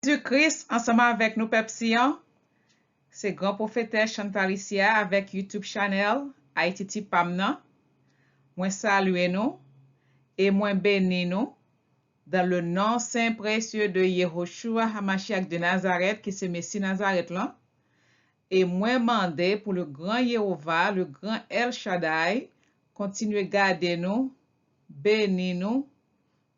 Jésus-Christ, ensemble avec nous, Pepsian, c'est grand prophétesse Chantal Isia avec YouTube channel Haïti Pamna. Moi salue nous et moi bénis nous dans le nom saint précieux de Yehoshua Hamashiach de Nazareth qui c'est Messie Nazareth là. Et moi mandé pour le grand Jéhovah, le grand El Shaddai, continuer garder nous, bénir nous,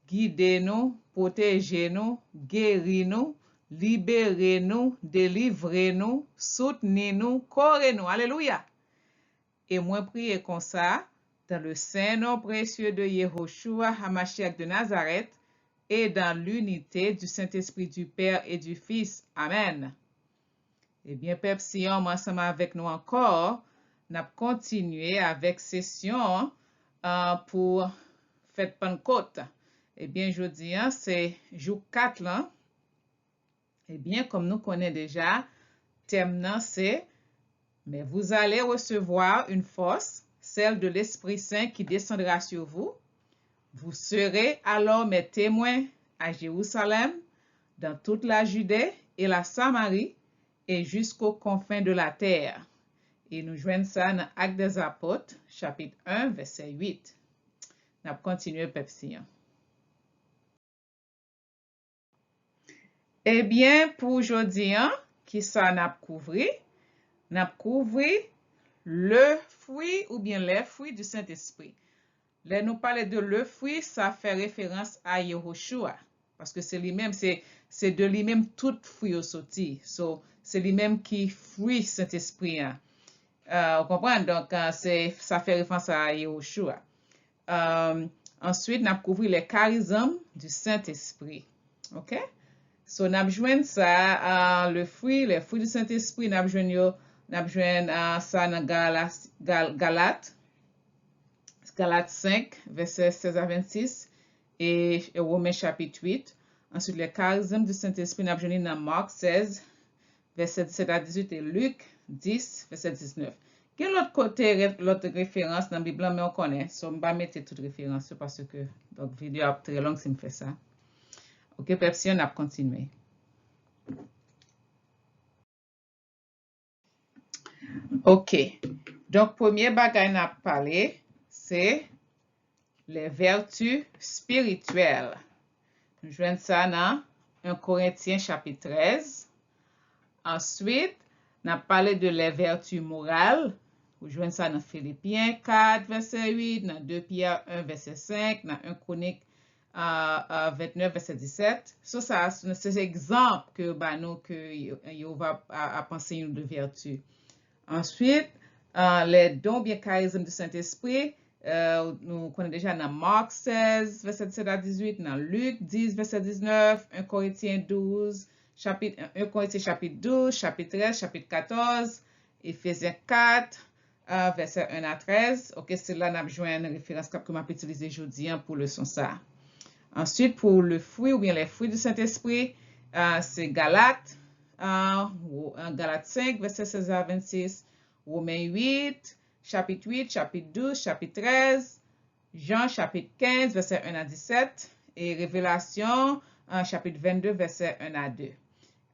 guider nous, protéger nous, guérir nous, libérer nous, délivrer nous, soutenir nous, correr nous. Alléluia. Et moi prier comme ça, dans le saint nom précieux de Yehoshua Hamashiach de Nazareth, et dans l'unité du Saint-Esprit du Père et du Fils. Amen. Eh bien, Peuple Sion, ensemble avec nous encore, nous continué avec session pour fête Pentecôte. Eh bien, je dis, c'est jour 4 là. Eh bien, comme nous connaissons déjà, thème c'est « Mais vous allez recevoir une force, celle de l'Esprit Saint qui descendra sur vous. Vous serez alors mes témoins à Jérusalem, dans toute la Judée et la Samarie, et jusqu'aux confins de la terre. » Et nous joignons ça dans Actes des Apôtres, chapitre 1, verset 8. Nous continuons, Pepsi. Eh bien, pour aujourd'hui, qui ça n'a couvert? N'a couvert le fruit ou bien les fruits du Saint-Esprit. Là, nous parlons de le fruit, ça fait référence à Yehoshua. Parce que c'est lui-même, c'est de lui-même tout fruit au sorti. So, c'est lui-même qui fruit Saint-Esprit. Vous comprenez? Donc, ça fait référence à Yehoshua. Ensuite, nous avons couvert les charismes du Saint-Esprit. OK? So, nous avons joint ça, les fruits du Saint-Esprit, nous avons joint ça dans Galates 5, verset 16 à 26, et Romains chapitre 8. Ensuite, les charismes du Saint-Esprit, nous avons joint dans Marc 16, verset 17 à 18, et Luc 10, verset 19. Quel autre côté, l'autre référence dans la Bible, mais on connaît. So, je ne vais pas mettre toute référence parce que la vidéo est très longue si je fais ça. Ok, Pepsi, on a continué. Ok. Donc, premier bagage à parler, c'est les vertus spirituelles. Nous joignons ça dans 1 Corinthiens chapitre 13. Ensuite, on a parlé de les vertus morales. Vous joignez ça dans Philippiens 4, verset 8, dans 2 Pierre 1, verset 5, dans 1 Chronique 29, verset 17. So, ça, c'est l'exemple que Jéhovah a pensé de vertus. Ensuite, les dons bien charisme du Saint-Esprit, nous connaissons déjà dans Marc 16, verset 17 à 18, dans Luc 10, verset 19, 1 Corinthiens 12, 1 Corinthiens chapitre 12, chapitre 13, chapitre 14, Éphésiens 4, verset 1 à 13. Ok, c'est là que nous avons une référence que je vais utiliser aujourd'hui pour le son ça. Ensuite, pour le fruit ou bien les fruits du Saint-Esprit, c'est Galates 5, verset 16 à 26, Romains 8, chapitre 8, chapitre 12, chapitre 13, Jean chapitre 15, verset 1 à 17, et Révélation chapitre 22, verset 1 à 2.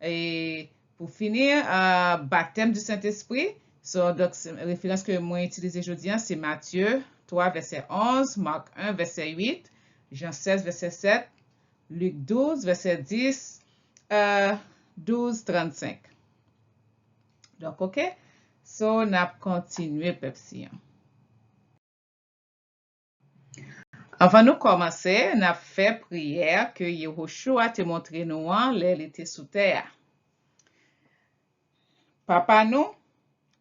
Et pour finir, baptême du Saint-Esprit, donc référence que moi utilisé aujourd'hui, c'est Matthieu 3, verset 11, Marc 1, verset 8, Jean 16, verset 7, Luc 12, verset 10, 12, 35. Donc, OK? So, on a continué, Pepsi. Avant de commencer, on a fait prière que Yehoshua te montre nous l'air était sous terre. Papa nous,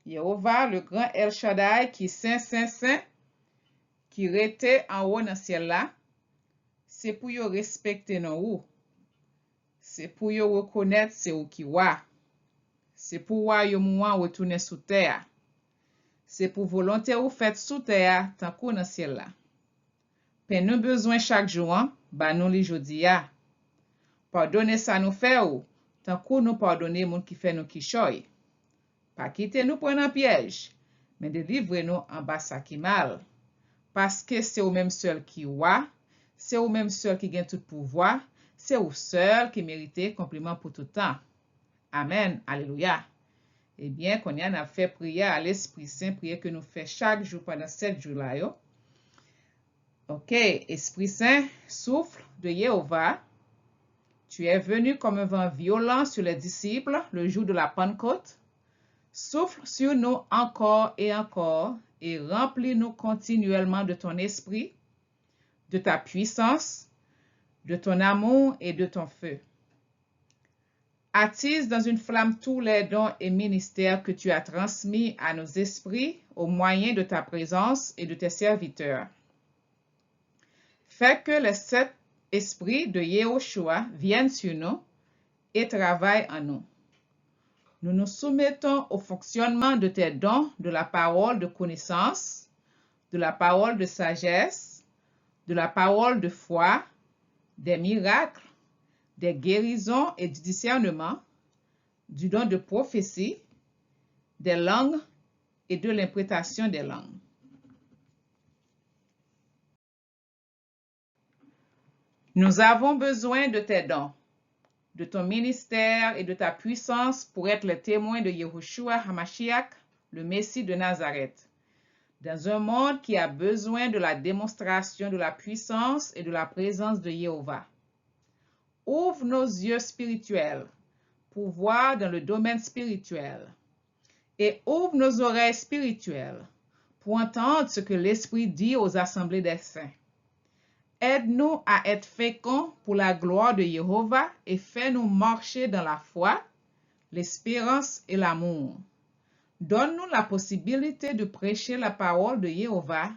Jéhovah, le grand El Shaddai, qui saint, qui était en haut dans le ciel là, c'est pour yo respecter nous. C'est pour yo reconnaître c'est ou qui wa. C'est pour yo mouan retourner sous terre. C'est pour volonté ou fait sous terre tant qu'on dans ciel là. Pen nous besoin chaque jour, ba nous li jodi ya. Pardonner ça nous fait ou, tant qu'on nous pardonner moun qui fait nous qui choy. Pas quitter nous pour un piège, mais délivrer nous en bas ça qui mal. Parce que c'est au même seul qui wa, c'est au même seul qui gagne tout pouvoir, c'est vous seul qui méritez compliment pour tout temps. Amen. Alléluia. Eh bien, qu'on y a fait prière à l'Esprit Saint, prière que nous faisons chaque jour pendant 7 jours-là. Yo. Ok, Esprit Saint, souffle de Jéhovah. Tu es venu comme un vent violent sur les disciples le jour de la Pentecôte. Souffle sur nous encore et remplis-nous continuellement de ton esprit, de ta puissance, de ton amour et de ton feu. Attise dans une flamme tous les dons et ministères que tu as transmis à nos esprits au moyen de ta présence et de tes serviteurs. Fais que les 7 esprits de Yehoshua viennent sur nous et travaillent en nous. Nous nous soumettons au fonctionnement de tes dons de la parole de connaissance, de la parole de sagesse, de la parole de foi, des miracles, des guérisons et du discernement, du don de prophétie, des langues et de l'interprétation des langues. Nous avons besoin de tes dons, de ton ministère et de ta puissance pour être les témoins de Yehoshua HaMashiach, le Messie de Nazareth, dans un monde qui a besoin de la démonstration de la puissance et de la présence de Jéhovah. Ouvre nos yeux spirituels pour voir dans le domaine spirituel et ouvre nos oreilles spirituelles pour entendre ce que l'Esprit dit aux assemblées des saints. Aide-nous à être féconds pour la gloire de Jéhovah et fais-nous marcher dans la foi, l'espérance et l'amour. Donne-nous la possibilité de prêcher la parole de Jéhovah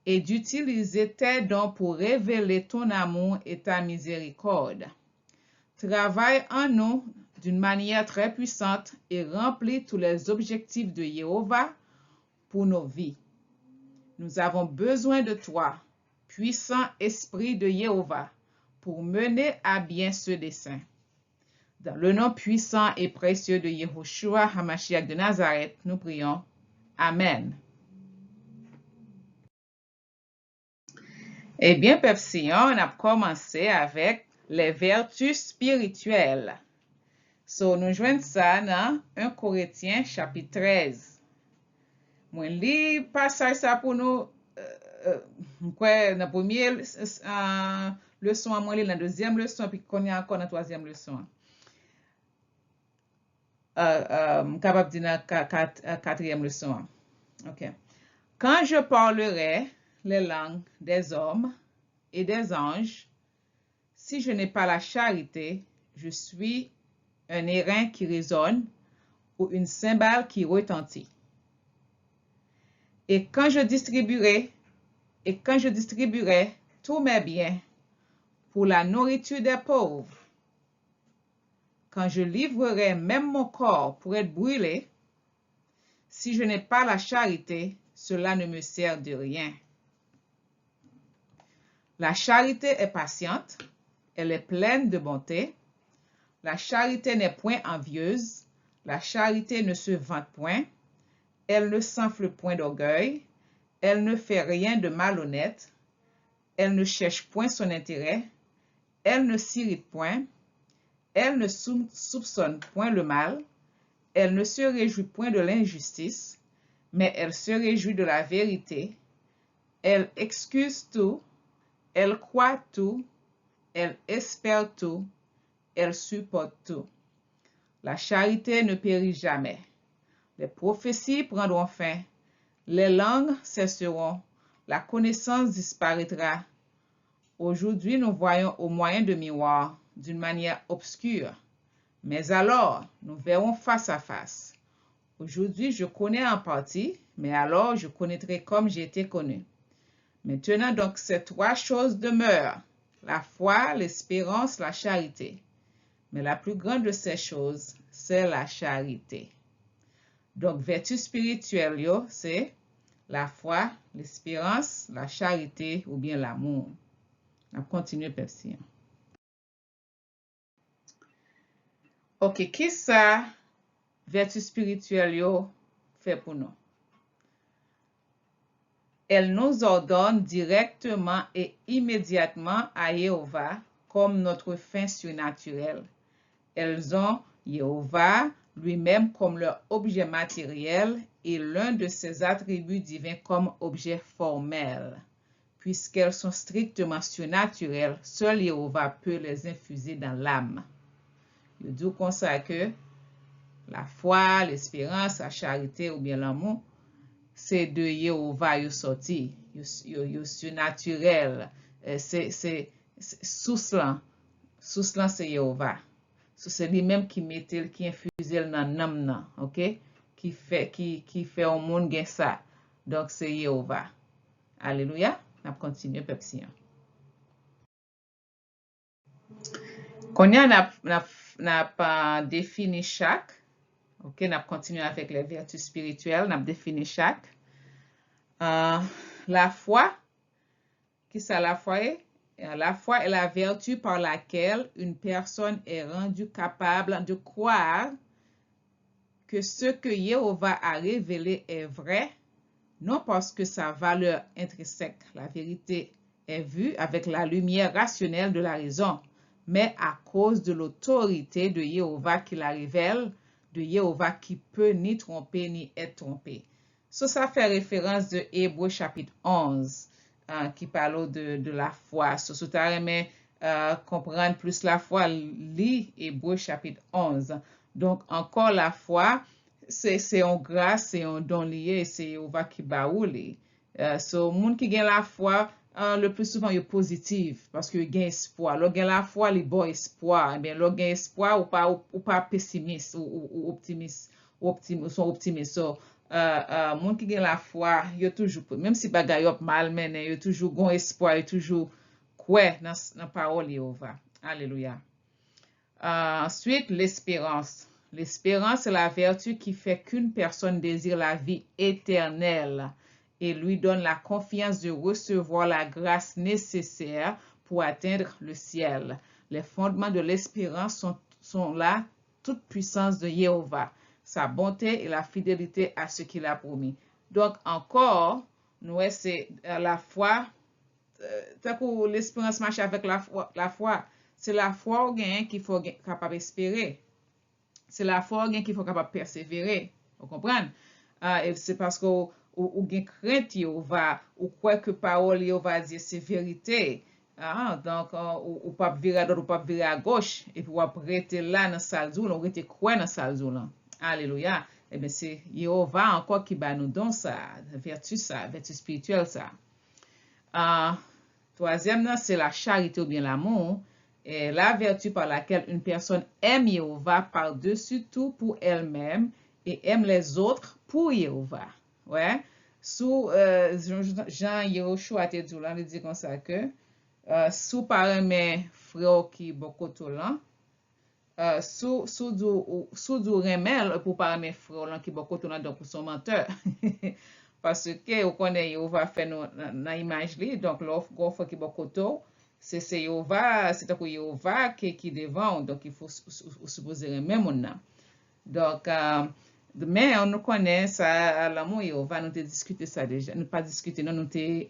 et d'utiliser tes dons pour révéler ton amour et ta miséricorde. Travaille en nous d'une manière très puissante et remplis tous les objectifs de Jéhovah pour nos vies. Nous avons besoin de toi, puissant Esprit de Jéhovah, pour mener à bien ce dessein. Dans le nom puissant et précieux de Yehoshua HaMashiach de Nazareth, nous prions. Amen. Eh bien, peuple Sion, on a commencé avec les vertus spirituelles. So, nous joignons ça dans 1 Corinthiens chapitre 13. Moi, lis passage ça pour nous. Dans la première leçon, moi, dans la deuxième leçon, puis qu'on y a encore dans la troisième leçon. Capable de dire la quatrième leçon. OK. Quand je parlerai les langues des hommes et des anges, si je n'ai pas la charité, je suis un airain qui résonne ou une cymbale qui retentit. Et quand je distribuerai tous mes biens pour la nourriture des pauvres, quand je livrerai même mon corps pour être brûlé, si je n'ai pas la charité, cela ne me sert de rien. La charité est patiente, elle est pleine de bonté. La charité n'est point envieuse, la charité ne se vante point, elle ne s'enfle point d'orgueil, elle ne fait rien de malhonnête, elle ne cherche point son intérêt, elle ne s'irrite point, elle ne soupçonne point le mal, elle ne se réjouit point de l'injustice, mais elle se réjouit de la vérité, elle excuse tout, elle croit tout, elle espère tout, elle supporte tout. La charité ne périt jamais. Les prophéties prendront fin, les langues cesseront, la connaissance disparaîtra. Aujourd'hui, nous voyons au moyen de miroir, d'une manière obscure. Mais alors, nous verrons face à face. Aujourd'hui, je connais en partie, mais alors je connaîtrai comme j'ai été connu. Maintenant donc, ces 3 choses demeurent, la foi, l'espérance, la charité. Mais la plus grande de ces choses, c'est la charité. Donc, vertu spirituelle, c'est la foi, l'espérance, la charité ou bien l'amour. On continue, Pepsi. Ok, qui ça, vertu spirituelle, fait pour nous? Elle nous ordonne directement et immédiatement à Jéhovah comme notre fin surnaturelle. Elles ont Jéhovah lui-même comme leur objet matériel et l'un de ses attributs divins comme objet formel. Puisqu'elles sont strictement surnaturelles, seul Jéhovah peut les infuser dans l'âme. Je dis comme ça que la foi, l'espérance, la charité ou bien l'amour, c'est de Jéhovah yo sorti, yo surnaturel. C'est sous là c'est Jéhovah. C'est lui-même qui mette, qui infuse dans l'âme nan, OK? Qui fait au monde gen ça. Donc c'est Jéhovah. Alléluia. On continue pepsi. Konya n'a pas défini chaque. OK, n'a continué avec les vertus spirituelles, n'a défini chaque. La foi, qui ça la foi est? La foi est la vertu par laquelle une personne est rendue capable de croire que ce que Jéhovah a révélé est vrai, non parce que sa valeur intrinsèque, la vérité, est vue avec la lumière rationnelle de la raison, mais à cause de l'autorité de Jéhovah qui la révèle, de Jéhovah qui peut ni tromper ni être trompé. Ça fait référence de Hébreux chapitre 11, qui parle de la foi. Si tu aimé comprendre plus la foi, lis Hébreux chapitre 11. Donc, encore la foi, c'est une grâce, c'est un don lié, c'est Jéhovah qui baoule. So, moun qui gagne la foi, le plus souvent, il est positif parce qu'il gagne espoir. Lorsqu'il gagne la foi, il bon espoir. Eh bien, lorsqu'il gagne espoir, ou pas pessimiste, ou optimiste, sont optimistes. So, moun qui gagne la foi, il toujours, même si bagay yop mal mené, il toujours gon espoir, il toujours quoi dans la parole Jéhovah. Alléluia. Ensuite, l'espérance. L'espérance est la vertu qui fait qu'une personne désire la vie éternelle et lui donne la confiance de recevoir la grâce nécessaire pour atteindre le ciel. Les fondements de l'espérance sont la toute puissance de Jéhovah, sa bonté et la fidélité à ce qu'il a promis. Donc, encore, nous, c'est la foi, tant que l'espérance marche avec la foi, c'est la foi qu'il faut capable d'espérer. C'est la foi qu'il faut capable de persévérer. Vous comprenez? Et c'est parce que ou gen crainte Jéhovah, ou quoi que parole Jéhovah dit c'est vérité. Donc, ou pas virer à droite, ou pas virer à gauche, et puis ou rester là dans sa zone, ou rester quoi dans sa zone. Alléluia. Eh bien, c'est Jéhovah encore qui va nous donner ça, vertu spirituelle ça. Troisième, c'est la charité ou bien l'amour. Et la vertu par laquelle une personne aime Jéhovah par-dessus tout pour elle-même et aime les autres pour Jéhovah. Ouais. Sous Jean Yehoshua te dit là, il dit comme ça que sous par mes frères qui beaucoup là, sous du remel pour par mes frères qui beaucoup là donc sont menteurs. Parce que on connaît Jéhovah fait dans image li, donc l'offre qui beaucoup c'est Jéhovah, c'est à Jéhovah qui devant, donc il faut supposer même on. Donc mais on nous connaît ça, l'amour Jéhovah, nous te discuté ça déjà, nous pas discuté, non, nous te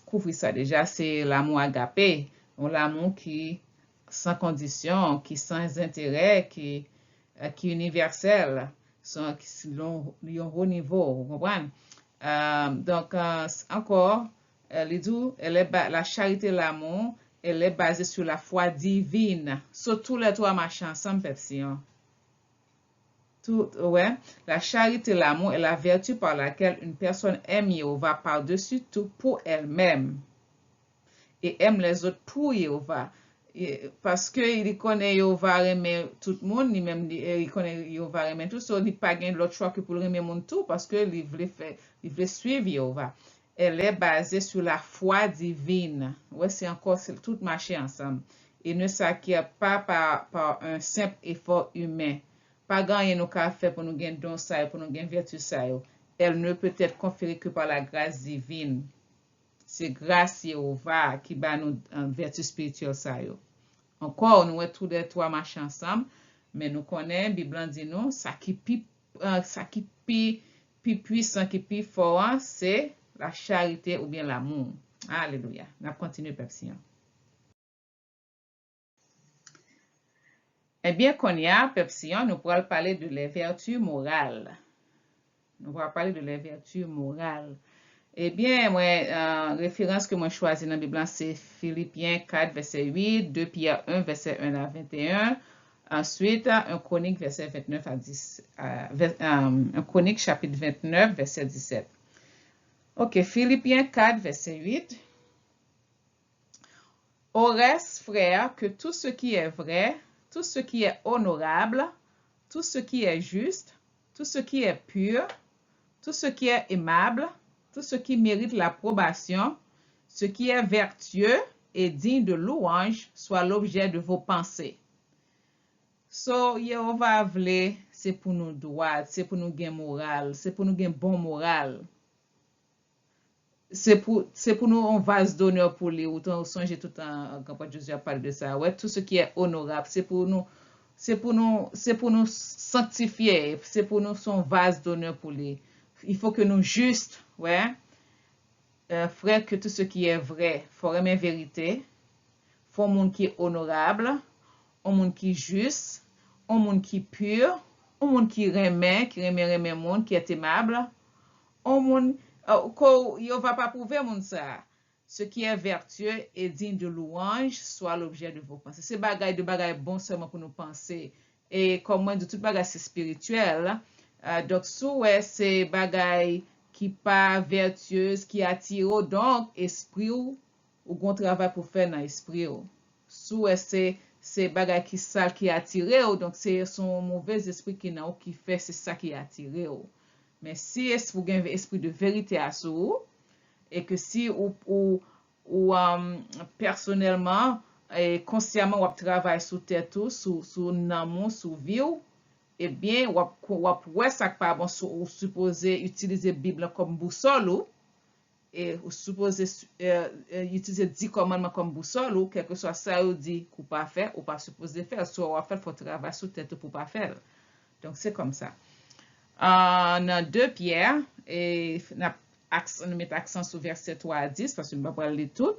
couvrir ça déjà, c'est l'amour agapé, l'amour qui sans condition, qui sans intérêt, qui est universel, qui est au niveau, vous comprenez? Donc encore, la charité, l'amour, elle est basée sur la foi divine. Sur tous les trois marchent ensemble, Pepsi. Ouais. La charité, l'amour est la vertu par laquelle une personne aime Jéhovah par-dessus tout pour elle-même et aime les autres pour Jéhovah. Parce qu'il connaît Jéhovah aimer tout le monde, il connaît Jéhovah aimer tout, so il n'y a pas l'autre choix que pour aimer le monde tout, parce qu'il veut suivre Jéhovah. Elle est basée sur la foi divine. Ouais, c'est encore tout marché ensemble. Et ne s'acquiert pas par un simple effort humain. Pas gagner nos cafés pour nous gagner don ça, pour nous gagner vertu ça. Elle ne peut être conférée que par la grâce divine. C'est grâce Jéhovah qui bat nous en vertu spirituelle ça. Encore, nous tous les trois marchent ensemble, mais nous connaissons, Bible dit nous, ça qui puissant, qui plus fort, c'est la charité ou bien l'amour. Alléluia. On va continuer, Pepsi. Eh bien, qu'on y a, Pepsian, nous pourrons parler de les vertus morales. Nous pourrons parler de les vertus morales. Eh bien, moi, référence que moi choisi dans la Bible, c'est Philippiens 4, verset 8, 2 Pierre 1, verset 1 à 21. Ensuite, un Chronique, verset 29 à 10, un Chronique, chapitre 29, verset 17. Ok, Philippiens 4, verset 8. Au reste, frères, que tout ce qui est vrai, tout ce qui est honorable, tout ce qui est juste, tout ce qui est pur, tout ce qui est aimable, tout ce qui mérite l'approbation, ce qui est vertueux et digne de louange, soit l'objet de vos pensées. So, Yehova vle, c'est pour nous droit, c'est pour nous gain moral, c'est pour nous gain bon moral. C'est pour nous un vase d'honneur pour les autant songe tout en quand Jésus a parlé de ça. Ouais, tout ce qui est honorable, c'est pour nous sanctifier, c'est pour nous son vase d'honneur pour les. Il faut que nous juste, ouais, frère, que tout ce qui est vrai, faut aimer vérité, faut un monde qui est honorable, un monde qui est juste, un monde qui est pur, un monde qui remet monde, qui est aimable, un monde il ne va pas prouver mon ça. Ce qui est vertueux et digne de louange soit l'objet de vos pensées. C'est de bagaille bon seulement pour nous penser. Et comme moi, de toute bagaille, c'est spirituel. Donc, c'est bagaille qui pas vertueuse, qui attire donc esprit ou bon travail pour faire dans l'esprit. C'est bagaille qui sale, qui attire, donc c'est son mauvais esprit qui fait, c'est ça qui attire. Mais si vous avez un esprit de vérité à soi, et que si ou personnellement et consciemment vous travaillez sur tête sur namon, sur vie, eh bien vous ça pas bon ou supposé utiliser Bible comme boussole et vous supposez utiliser 10 commandements comme boussole ou quelque soit ça ou dit qu'on pas faire ou pas supposé faire, soit on fait faut travailler sur tête pour pas faire. Donc c'est comme ça. Dans 2 Pierre, et nous mettons accent sur verset 3 à 10, parce que nous ne pouvons pas lire tout.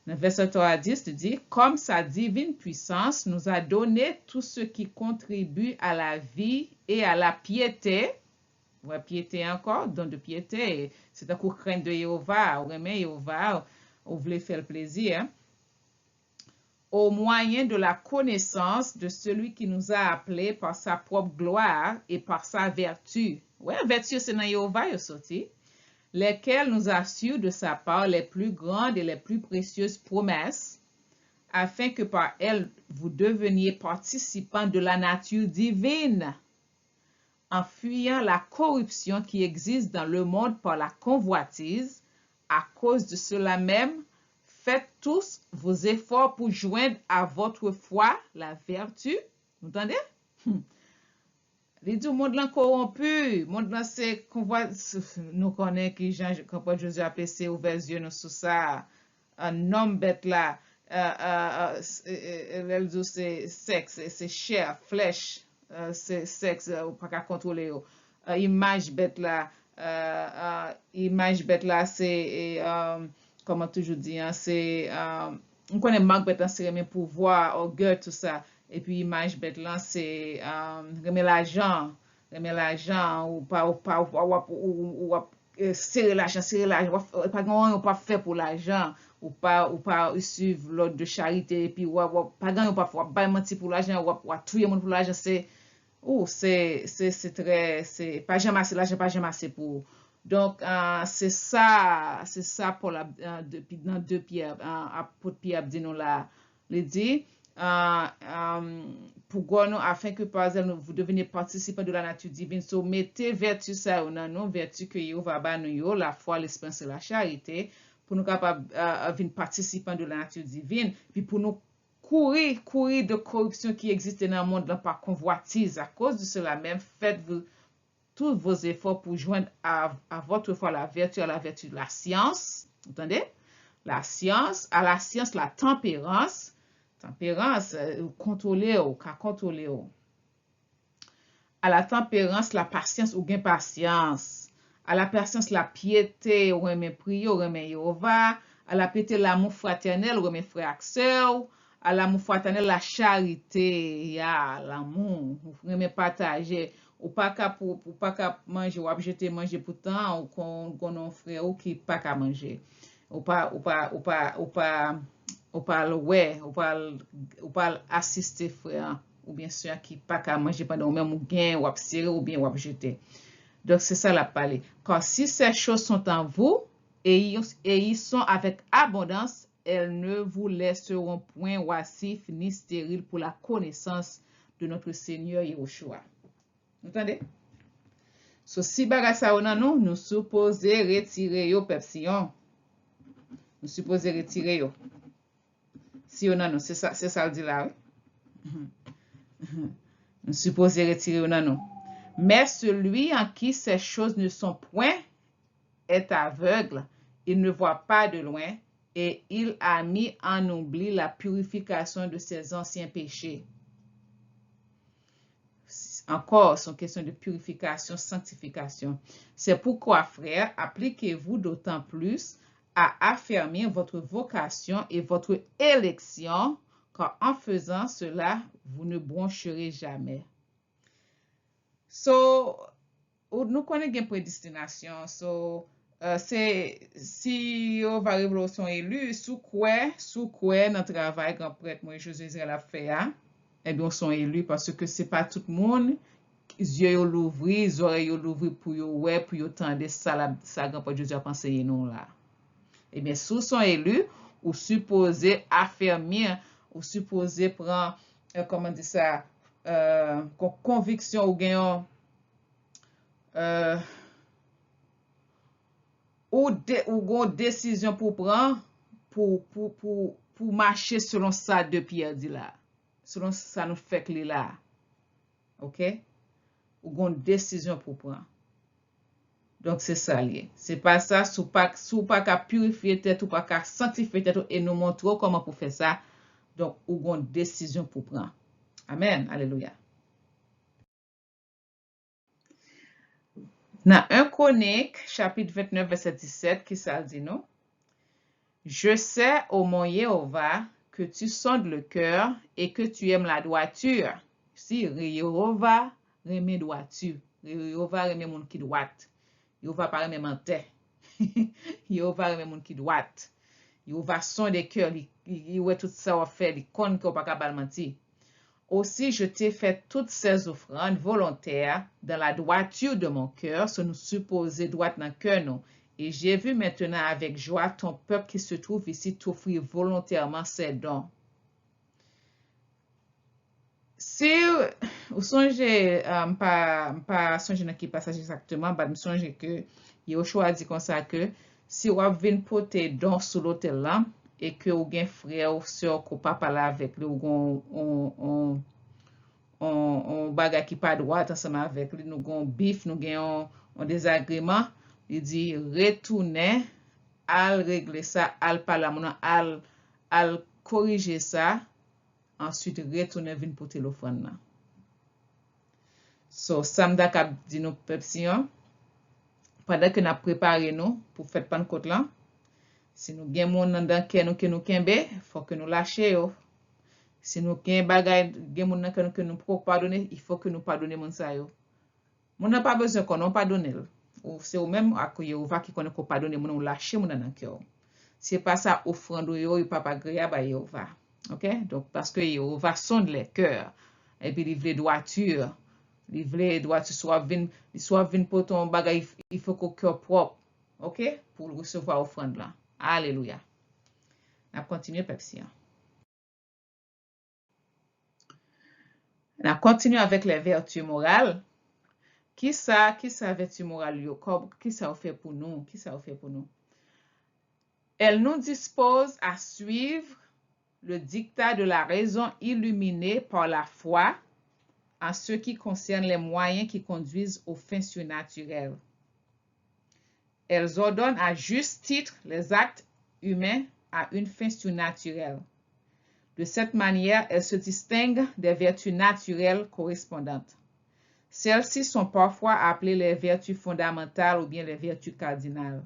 Dans verset 3 à 10, il dit, comme sa divine puissance nous a donné tout ce qui contribue à la vie et à la piété. Ouais, piété encore, don de piété. C'est un coup crainte de Jéhovah, ou remet Jéhovah, ou voulez faire le plaisir. Hein? Au moyen de la connaissance de celui qui nous a appelés par sa propre gloire et par sa vertu. Ouais, vertu, c'est dans Jéhovah, il sorti. Lesquels nous assurent de sa part les plus grandes et les plus précieuses promesses, afin que par elles vous deveniez participants de la nature divine, en fuyant la corruption qui existe dans le monde par la convoitise. À cause de cela même, faites tous vos efforts pour joindre à votre foi la vertu. Vous entendez? Les deux monde là corrompu, monde là c'est nous connaissons qui Jean quand Jésus a passé ouvert les yeux nous sur ça, un homme bête là, c'est sexe, c'est chair, flèche, c'est sexe, ou pas qu'à contrôler. Image bête là, c'est comment toujours dire, c'est on connaît manque bête c'est mes pouvoir, orgueil tout ça. Et puis image bête là c'est remettre l'argent ou serrer l'argent pas grand pas fait pour l'argent ou pas suivre l'ordre de charité et puis pas grand pas mentir pour l'argent ou tuer monde pour l'argent c'est très c'est pas jamais assez l'argent pas jamais assez pour donc c'est ça pour la depuis dans 2 Pierre apôtre Pierre dit nous là il dit pour nous afin que par exemple vous deveniez participants de la nature divine. So mettez vertu ça dans nous, vertu que vous va ba nous la foi, l'espérance et la charité pour nous capables venir participants de la nature divine, puis pour nous courir de corruption qui existe dans le monde là par convoitise. À cause de cela même, faites-vous tous vos efforts pour joindre à votre foi la vertu, à la vertu de la science, vous entendez? La science, à la science la tempérance, contrôler à la tempérance la patience ou gain patience à la patience la piété ou remet prier ou remet Jéhovah à la piété l'amour fraternel ou remet frère ak sœur à l'amour fraternel, la charité, ya, l'amour, vous pouvez partager. Ou pas qu'à manger, ou à jeter manger pourtant, ou qu'on a un frère ou qui pas qu'à manger. Ou pas ouais, ou pas assister frère, ou bien sûr qui pas qu'à manger pendant même ou gain, ou à serrer, ou bien ou à jeter. Donc, c'est ça la parler. Car si ces choses sont en vous et ils sont avec abondance, elles ne vous laisseront point oisifs ni stériles pour la connaissance de notre Seigneur Yahushua. Vous entendez? So, si baga sa ou nan nous supposons retirer yo pepsiyon. Nous supposons retirer yo. Si ou nan nous, c'est ça le dit là, oui? Nous supposons retirer yo nan nous. Mais celui en qui ces choses ne sont point est aveugle, il ne voit pas de loin, et il a mis en oubli la purification de ses anciens péchés. Encore, c'est une question de purification, sanctification. C'est pourquoi, frères, appliquez-vous d'autant plus à affermir votre vocation et votre élection, car en faisant cela, vous ne broncherez jamais. So, nous connaissons une prédestination. So, si on va révolution élue, sous quoi notre travail grand prêtre moi Josué Israël a fait, hein? Eh bien, on sont élus parce que c'est pas tout le monde, yeux yo l'ouvri, les oreilles yo l'ouvri pour yo ouais, pour yo tendre ça grand prêtre Josué a pensé nous là. Eh bien, sous sont élus, ou supposé affermir, ou supposé prendre, comment dire ça, conviction ou gagnant, ou gon décision pour prendre pour marcher selon ça de Pierre dit là. Selon ça nous fait que là. OK? Ou gon décision pour prendre. Donc c'est ça lié. C'est pas ça sous pas qu'à purifier tête ou pas qu'à sanctifier tête et nous montrer comment pour faire ça. Donc ou gon décision pour prendre. Amen. Alléluia. Dans 1 Chronique, chapitre 29, verset 17, qui ça dit non? Je sais, ô mon Jéhovah, que tu sondes le cœur et que tu aimes la droiture. Si Jéhovah remet droiture, Jéhovah remet moun qui droite. Jéhovah pas remet menteur. Jéhovah remet moun qui droite. Jéhovah sonde le cœur, il ouais tout ça va faire, il connaît qu'on pas capable mentir. Aussi, je t'ai fait toutes ces offrandes volontaires dans la droiture de mon cœur, ce nous supposé droite dans le cœur, non. Et j'ai vu maintenant avec joie ton peuple qui se trouve ici t'offrir volontairement ses dons. Si vous songez, pas songez dans qui passage exactement, mais je songe que Yoshua dit comme ça que si vous venez porter dons sous l'autel là, et que vous avez un frère ou soeur qui pas parler avec lui, ou on bagay qui pas droit ensemble avec lui, nous avons bif, nous avons un désagrément, il dit retourner, al régler ça, al parler al corriger ça, ensuite retourner venir pour téléphone là. So, samedi k'ap di nous pepsiyon, pendant que nous préparé nous pour faire Pentecôte là, si nous gen moun nan dan ke nous kenbe, faut que nous lâcher yo. Si nous gen bagay gen moun nan que nous pour pardonner, il faut que nous pardonner moun sa yo. Moun n'a pas besoin qu'on pardonner. Ou c'est ou même à Jéhovah qui connaît qu'on pardonner moun ou lâcher moun nan cœur. C'est pas ça offrande yo, il pas agréable à Jéhovah. OK? Donc parce que Jéhovah sonde les cœurs et puis il veut droiture. Il veut droiture soit vinn pour ton bagay, il faut qu'au cœur propre. OK? Pour recevoir offrande là. Alléluia. On continue Pepsi. On continue avec les vertus morales. Qui ça vertu morale yo? Qui ça fait pour nous? Qui ça fait pour nous? Elle nous dispose à suivre le dictat de la raison illuminée par la foi en ce qui concerne les moyens qui conduisent aux fins surnaturelles. Elles ordonnent à juste titre les actes humains à une fin surnaturelle. De cette manière, elles se distinguent des vertus naturelles correspondantes. Celles-ci sont parfois appelées les vertus fondamentales ou bien les vertus cardinales.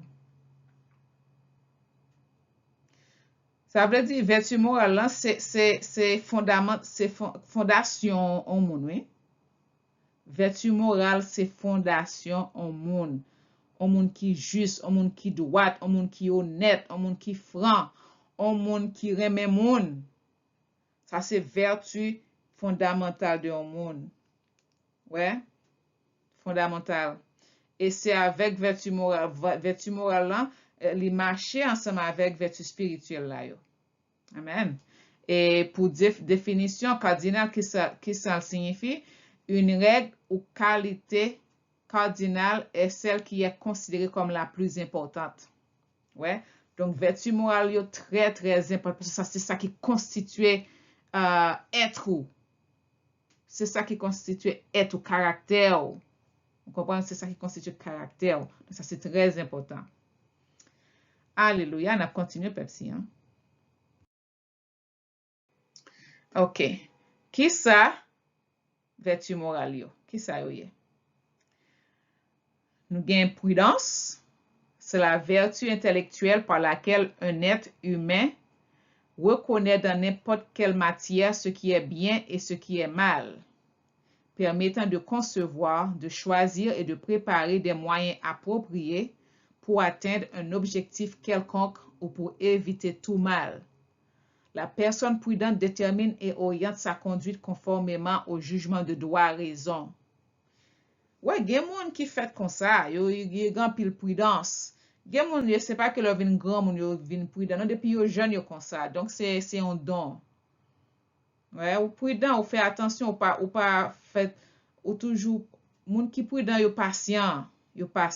Ça veut dire vertu morale là, c'est fondation au monde, oui. Vertu morale, c'est fondation au monde. Au monde qui juste, au monde qui droit, au monde qui honnête, au monde qui franc, au monde qui remet monde. Ça, c'est vertu fondamentale de un monde. Ouais, fondamentale. Et c'est avec vertu morale là, les marcher ensemble avec vertu spirituelle là, yo. Amen. Et pour définition cardinale, qui ça signifie? Une règle ou qualité cardinale est celle qui est considérée comme la plus importante. Ouais. Donc, vertu morale est très, très importante. Parce que c'est ça qui constitue être ou. C'est ça qui constitue être ou caractère. Vous comprenez? C'est ça qui constitue caractère. Donc, ça, c'est très important. Alléluia. On a continué, Pepsi. Hein? Ok. Qui ça? Vertu morale yo. Qui ça yo ye? Nous gagnons prudence. C'est la vertu intellectuelle par laquelle un être humain reconnaît dans n'importe quelle matière ce qui est bien et ce qui est mal, permettant de concevoir, de choisir et de préparer des moyens appropriés pour atteindre un objectif quelconque ou pour éviter tout mal. La personne prudente détermine et oriente sa conduite conformément au jugement de droit-raison. Ouais, gen moun qui fait comme ça, yo grand pile prudence. Gen moun, c'est pas que leur vin grand moun yo vin prudent, non, depuis yo jeune yo comme ça. Donc c'est un don. Ouais, ou prudent, ou fait attention, ou pas fait, ou toujours, moun qui prudent yo patient, yo pas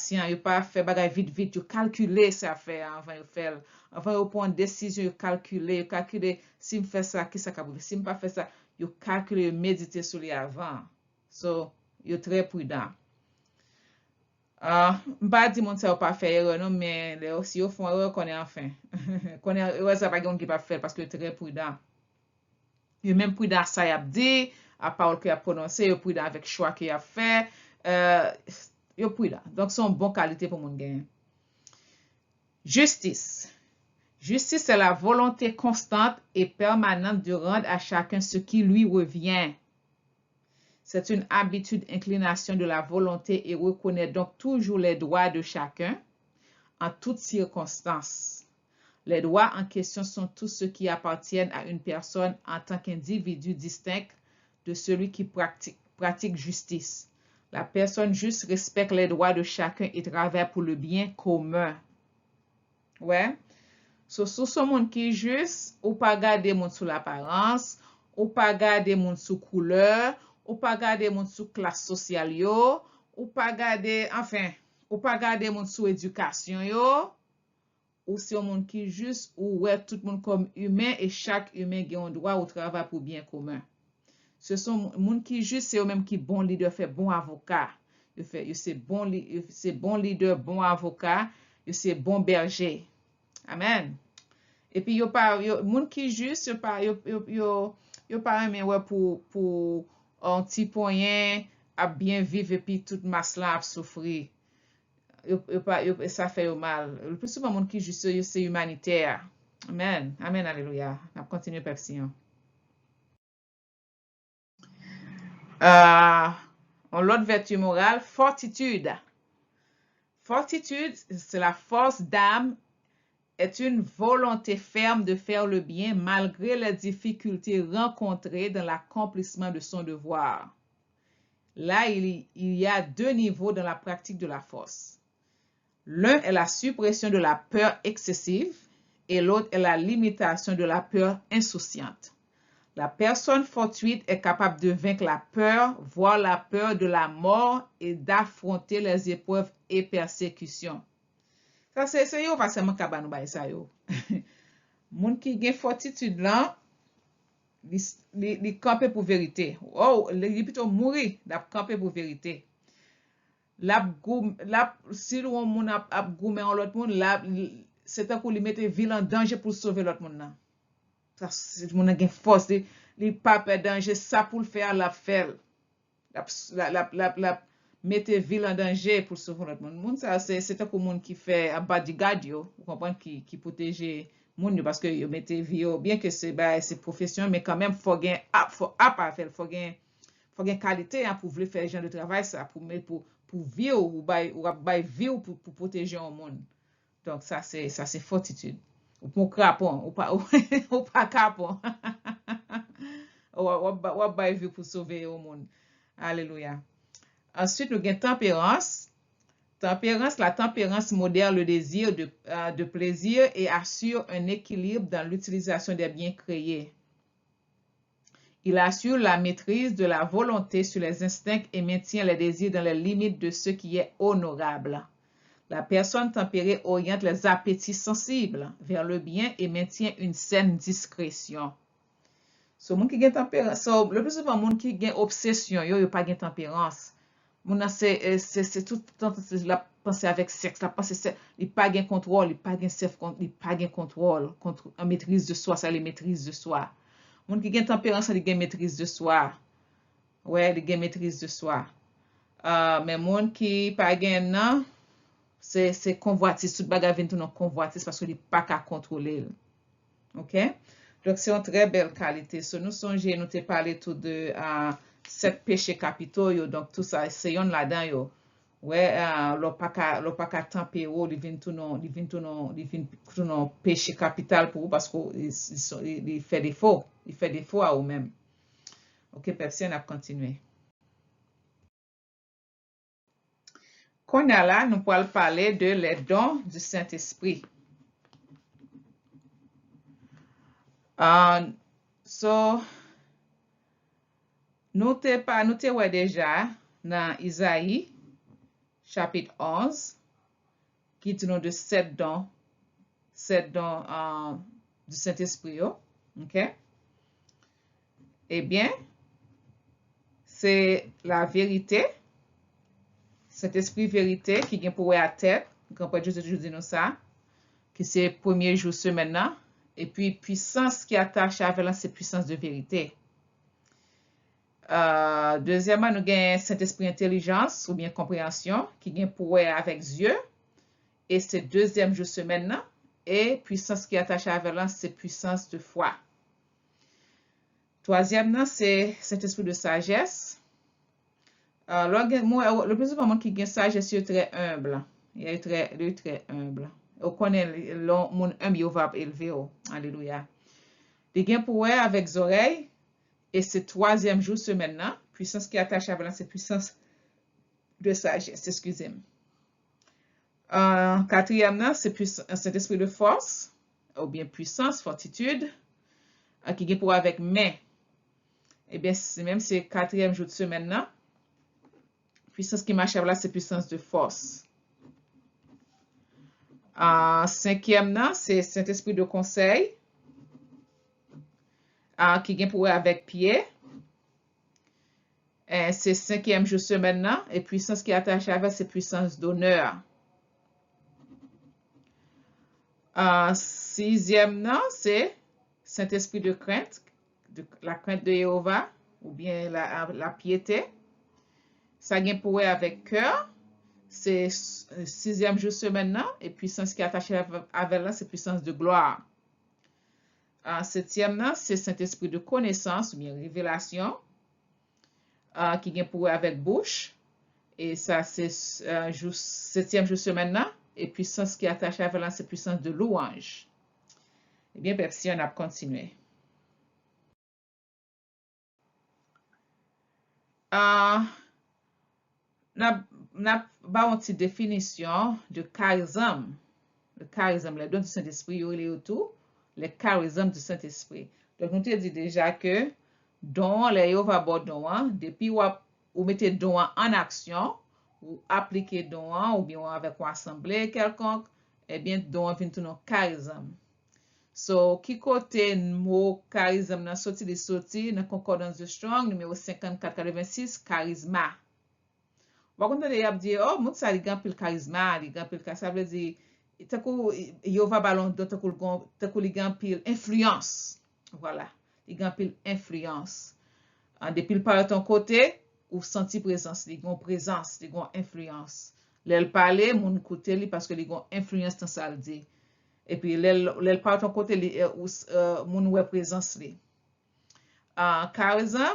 fait bagay vite, yo calculer ça fait avant yo faire, avant yo prendre décision, yo calculer si me fait ça, qui ça ka si me pas fait ça, yo calculer, yo méditer sur les avant. So, yo très prudent. Mpa di moun sa yo pa fe erreur non, mais si yo font erreur, konen enfin. Konen erreur sa pa gen ki pa fe, parce que yo très prudent. Yo même prudent sa yap di, a parole ki a prononcé, yo prudent avec choix ki a fait. Yo prudent. Donc, son bon qualité pour moun gen. Justice. Justice, c'est la volonté constante et permanente de rendre à chacun ce qui lui revient. C'est une habitude, inclination de la volonté et reconnaît donc toujours les droits de chacun en toutes circonstances. Les droits en question sont tous ceux qui appartiennent à une personne en tant qu'individu distinct de celui qui pratique justice. La personne juste respecte les droits de chacun et travaille pour le bien commun. Ouais. So, sou son moun qui juste, ou pas garder moun sous l'apparence, ou pas garder moun sous couleur, ou pas garder moun sous classe sociale yo, ou pas garder, enfin, ou pas garder moun sous éducation yo, ou c'est un monde qui juste, ou ouais tout le monde comme humain et chaque humain a un droit au travail pour bien commun. Ce sont moun qui juste, c'est eux même qui bon leader, fait bon avocat. C'est bon leader, bon avocat, c'est bon berger. Amen. Et puis moun qui juste, yo pas aimé ouais pour un petit poyen à bien vivre et puis toute masse là à souffrir. Ça fait mal. Le plus souvent moun qui juste c'est humanitaire. Amen. Amen, alléluia. On continue Pepsi. L'autre vertu morale, fortitude. Fortitude, c'est la force d'âme, est une volonté ferme de faire le bien malgré les difficultés rencontrées dans l'accomplissement de son devoir. Là, il y a deux niveaux dans la pratique de la force. L'un est la suppression de la peur excessive et l'autre est la limitation de la peur insouciante. La personne fortuite est capable de vaincre la peur, voire la peur de la mort et d'affronter les épreuves et persécutions. Ça, c'est yo pas seulement kabanou bay ça yo. Moun qui gen fortitude là, li camper pour vérité. Oh, li plutôt mourir d'ap camper pour vérité. Si l'on moun ap goumen en l'autre moun, c'est un coup li mette ville en danger pour sauver l'autre moun nan. Ça, c'est moun gen force, li pas peur danger, ça pour le faire la faire. La mette ville en danger pour sauver l'autre monde. Ça, c'est un monde qui fait un bodyguard, vous comprenez, qui protège moun yo, parce que yo mette vie yo, bien que c'est profession, mais quand même, faut gen ap à faire, faut gen qualité hein, pour vouloir faire genre de travail, ça, pour vivre ou bay vivre pour protéger un monde. Donc, ça, c'est fortitude. Ou pour crapon, ou pas capon. Ou bay vivre pour sauver au monde. Alléluia. Ensuite, nous avons tempérance. La tempérance modère le désir de plaisir et assure un équilibre dans l'utilisation des biens créés. Il assure la maîtrise de la volonté sur les instincts et maintient les désirs dans les limites de ce qui est honorable. La personne tempérée oriente les appétits sensibles vers le bien et maintient une saine discrétion. So, moun ki gen tempérance, le plus souvent, moun qui gen obsession, yo pas gen tempérance. Moun c'est tout le temps la pensée avec sexe, la pensée il pas gen contrôle, il pas gen contrôle, en maîtrise de soi, ça les maîtrise de soi. Moun qui gen tempérance, il gen maîtrise de soi. Ouais, il gen maîtrise de soi. Mais moun qui pas gen nan, c'est convoitise, tout bagay vient tout non convoitise parce qu'il n'est pas qu'à contrôler. OK? Donc, c'est une très belle qualité. So, nous songeons, nous t'ai parlé tout de 7 péchés capitaux, yo, donc tout ça, c'est yon là-dedans, yo. Ouais, l'on pas qu'à tempérer, il vient tout non péché capital pour vous parce qu'il fait défaut. Il fait défaut à eux-mêmes. OK, personne a continué. Qu'on a là, nous pourrons parler de les dons du Saint-Esprit. Nous te ouais déjà dans Isaïe, chapitre 11, qui dit nous de 7 dons du Saint-Esprit. OK? Eh bien, c'est la vérité, Saint-Esprit vérité qui vient pour à tête, quand pas juste dit nous ça, qui c'est premier jour semaine là, et puis puissance qui attache avec là, c'est puissance de vérité. Deuxièmement, nous avons Saint-Esprit intelligence ou bien compréhension qui vient pour avec Dieu, et c'est deuxième jour semaine là, et puissance qui attache avec là, c'est puissance de foi. Troisième, c'est Saint-Esprit de sagesse. Le plus souvent, qui a sagesse, il est très humble. Il est très humble. On connaît mon humble, il va élever. Alléluia. Il vient pour avec les oreilles. Et c'est troisième jour semaine là. Puissance qui attache à c'est puissance de sagesse. Excusez-moi. Quatrième, c'est cet esprit de force. Ou bien puissance, fortitude. Qui vient pour avec main. Eh bien, c'est quatrième jour de semaine là. Puissance qui marche là, c'est puissance de force. Cinquième, c'est Saint-Esprit de conseil. Qui vient pour avec pied. C'est cinquième jour semaine là. Et puissance qui attache avec, c'est puissance d'honneur. Sixième, c'est Saint-Esprit de crainte. La crainte de Jéhovah. Ou bien la piété. Ça vient pour avec cœur. C'est sixième jour semaine là. Et puissance qui est attachée avec là, c'est puissance de gloire. Septième, c'est Saint-Esprit de connaissance ou bien révélation. Qui vient pour avec bouche. Et ça, c'est septième jour semaine là. Et puissance qui est attachée avec là, c'est puissance de louange. Eh bien, Pepsi, on a continué. N'a pas une petite définition de charisme. Le charisme, les dons du Saint-Esprit, il y a autour, les charismes du Saint-Esprit. Donc, nous te dit déjà que don, les yo va bon don, depuis ou mettez don en action, ou appliquez don, ou bien avec une assemblée quelconque, eh bien, don vient tout nos charisme. So, qui côté mot charisme nan sorti dans concordance de Strong, numéro 5486, charisma. Par contre, il y a dit, oh, moun sa li gan pil charisma, li gan pil ça veut dire, takou, yo va ballon de takou li gan pil influence. Voilà, li gan pil influence. Depuis le parle ton côté, ou senti présence, li gan présence, li gan influence. L'elle parle, moun koute li parce que li gan influence dans ça le dit. Et puis, l'elle part ton côté, moun wè présence li. Charisme,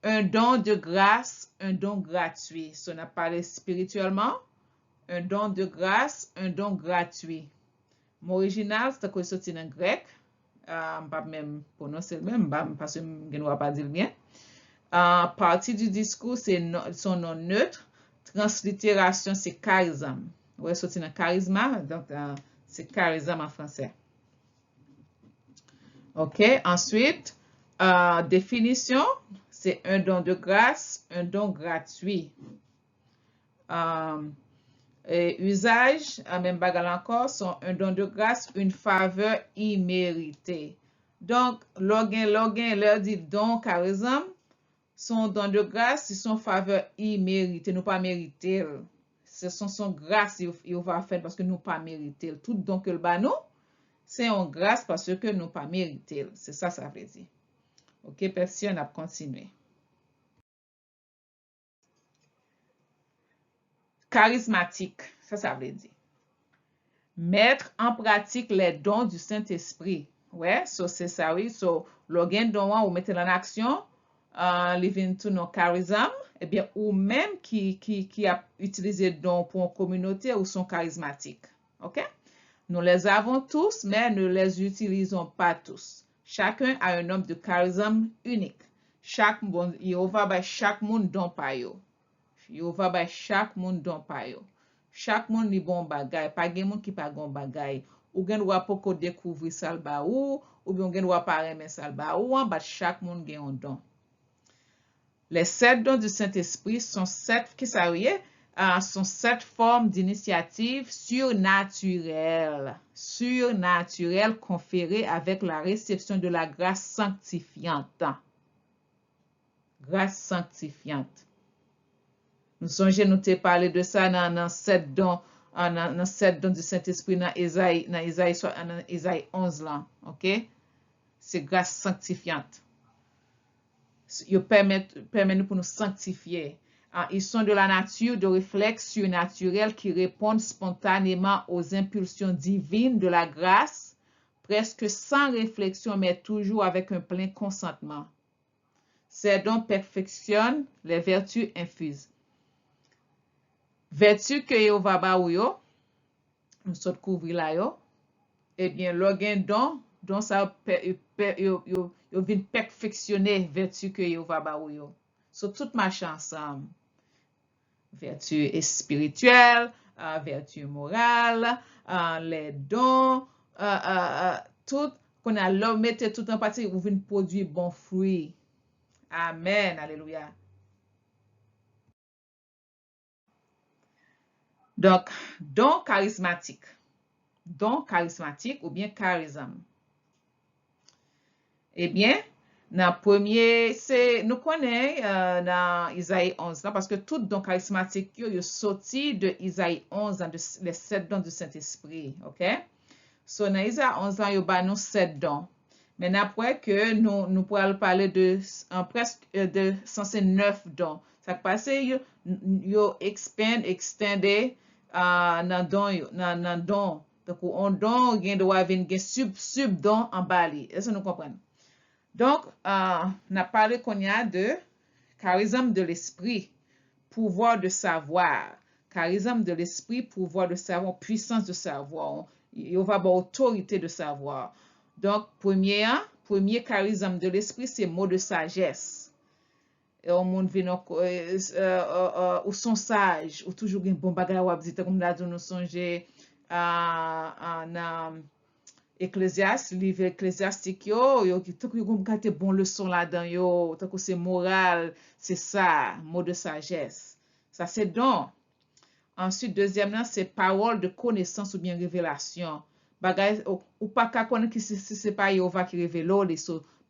un don de grâce, un don gratuit. So, on a parlé spirituellement, un don de grâce, un don gratuit. Mon original, c'est quoi sorti en grec. Pas même prononcer le même, parce que je ne vais pas dire le bien. Partie du discours, c'est son nom neutre. Translittération, c'est charisme. Ouais, sorti dans charisme, donc c'est charisme en français. OK, ensuite, définition, c'est un don de grâce, un don gratuit. Usage, même bagal encore, sont un don de grâce, une faveur imméritée. Donc, login, leur dit don, charisme, son don de grâce, c'est son faveur imméritée, nous pas mérité. Ce sont son grâce, il va faire parce que nous pas mérité. Tout don que le banou, c'est en grâce parce que nous pas mérité. C'est ça, ça veut dire. OK, merci, on a continué. Charismatique, ça veut dire. Mettre en pratique les dons du Saint-Esprit. Ouais, so c'est ça, oui. So, le gain don ou mettez en action, living to nos charisme, eh bien, ou même qui a utilisé don pour une communauté ou sont charismatiques. OK? Nous les avons tous, mais ne les utilisons pas tous. Chacun a un nombre de charisme unique. Yehova ba chaque monde don pa yo. Yehova ba chaque monde don pa yo. Chaque monde ni bon bagay, pa gen moun ki pa gon bagay. Ou gen wap poko découvrir sal ba ou bien gen wap pa remen sal ba ou, but chaque monde gen un don. Les 7 dons du Saint-Esprit sont 7, sont 7 formes d'initiative surnaturelles conférées avec la réception de la grâce sanctifiante. Grâce sanctifiante. Nous songez, nous te parlé de ça dans 7 dons, dans 7 dons du Saint-Esprit dans Isaïe 11 là, OK? C'est grâce sanctifiante. Ils permettent nous pour nous sanctifier. Ils sont de la nature de réflexes surnaturels qui répondent spontanément aux impulsions divines de la grâce, presque sans réflexion, mais toujours avec un plein consentement. Ces dons perfectionnent les vertus infuses. Vertus que yo va ba ou yo, nous sommes couvrir là yo, eh bien, l'organe don ça yo vient perfectionner vertu que yo va ba ou yo. So tout marche ensemble. Vertu spirituelle, vertu morale, les dons, tout qu'on a l'homme mette tout en partie ou vient produire bon fruit. Amen, alléluia. Donc, don charismatique ou bien charisme. Eh bien, dans premier, nous connaissons dans Isaïe 11, là, parce que tout don charismatique, il sorti de Isaïe 11, dans les 7 dons du Saint-Esprit. OK? So, dans Isaïe 11, là, il y a 7 dons. Mais après que nous pourrons parler de presque de 109 dons. Ça passe, il extendé dans don. Donc, on don, il y a un sub-don en bali. Est-ce que nous comprenons? Donc, on a parlé qu'on y a de charisme de l'esprit, pouvoir de savoir. Charisme de l'esprit, pouvoir de savoir, puissance de savoir. Il va avoir autorité de savoir. Donc, premier charisme de l'esprit, c'est mot de sagesse. Et au monde vient ou sont sages, ou toujours un bon bagage ou abdite, comme nous songe dans Ecclésiaste, livre ecclésiastique yo qui tout yon gate bon leçon là-dedans yo, tant que c'est moral, c'est ça, mot de sagesse. Ça c'est don. Ensuite, deuxièmement, c'est parole de connaissance ou bien révélation. Bagay ou pas ka connaître si c'est pas Yehova qui révèle les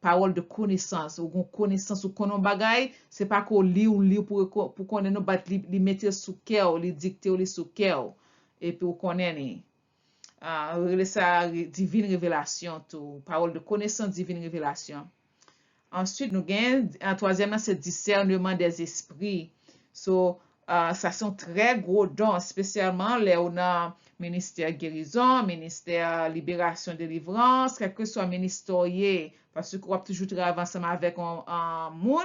parole de connaissance ou connaissance ou konon bagay, c'est pas qu'on lit pour connaître nous bat li mettre sous cœur, li dicter li sous cœur et puis ou connaître ça divine révélation, tout, parole de connaissance, divine révélation. Ensuite, nous gagnons, troisièmement, c'est discernement des esprits. So, ça sont très gros dons, spécialement les on a ministère guérison, ministère libération délivrance, quel que soit ministère, parce que on toujours travailler ensemble avec un monde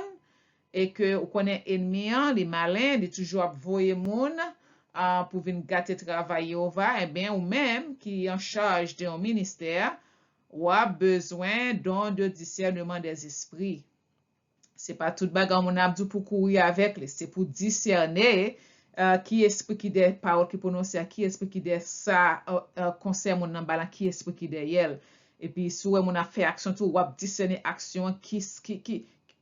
et que on connaît ennemi, les malins, ils toujours voyer monde pour venir gâter travail et bien ou même qui est en charge d'un ministère ou a besoin de discernement des esprits. C'est pas tout bagarre mon abdou pour courir avec, c'est pour discerner qui esprit qui des paroles qui prononce, qui esprit qui des ça concerne mon nan qui esprit qui derrière. Et puis si mon a fait action tout ou discerner action qui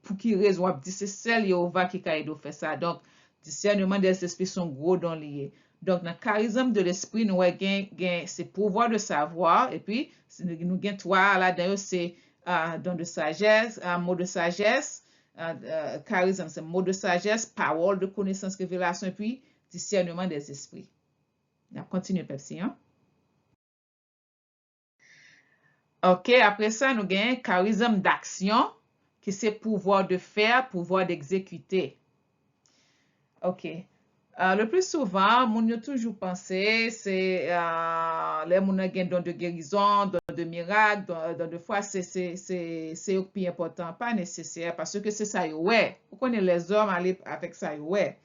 pour qui raison ou c'est celle Yehova qui kaido fait ça. Donc discernement des esprits sont gros dans lié. Donc dans le charisme de l'esprit nous gain c'est pouvoir de savoir et puis nous gain trois là d'ailleurs c'est don de sagesse, mot de sagesse, charisme, c'est mot de sagesse, parole de connaissance, révélation, et puis discernement des esprits. On continue, Pepsi. Hein? OK, après ça, nous avons charisme d'action, qui c'est pouvoir de faire, pouvoir d'exécuter. OK. Le plus souvent, moun yo toujours pensé, c'est les moun gen don de guérison, don de miracle, don de foi, c'est au plus important, pas nécessaire, parce que c'est ça yo ouais. On connaît les hommes aller avec ça yo ouais.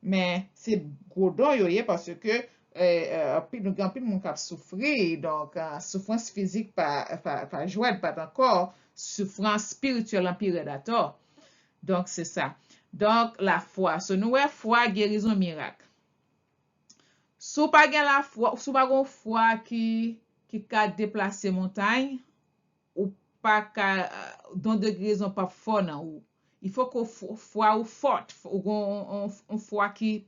Mais c'est gros don yo ye parce que nous avons plus de monde qui souffrir, donc souffrance physique pas joie, pas encore, souffrance spirituelle en pire d'attort. Donc c'est ça. Donc, la foi. So, nous avons foi, guérison, miracle. Sou pas gen la foi, sou pas gon foi qui ka déplacer montagne, ou pas ka don de guérison pas fort nan ou. Il faut que foi ou forte, ou gon une foi qui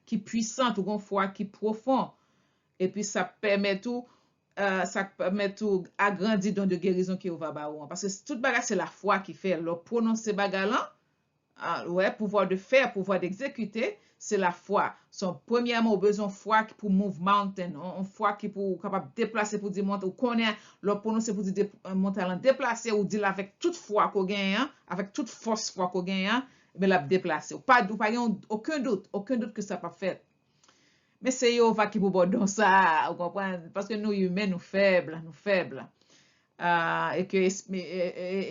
puissante, ou gon foi qui profond. Et puis ça permet tout agrandir don de guérison qui va ba ou. Parce que tout bagage c'est la foi qui fait. Le prononcer bagage là, ouais, pouvoir de faire, pouvoir d'exécuter, c'est la foi. Son premièrement, besoin de foi pour move mountain, une foi qui pour capable déplacer pour dire monter ou connaît le prononcer pour dire monter à déplacer ou dire avec toute foi qu'on gagne, avec toute force foi qu'on gagne, mais la déplacer. Pas aucun doute que ça pas fait. Mais c'est Yehova qui pour dans ça, vous comprenez? Parce que nous humains nous faibles. Et que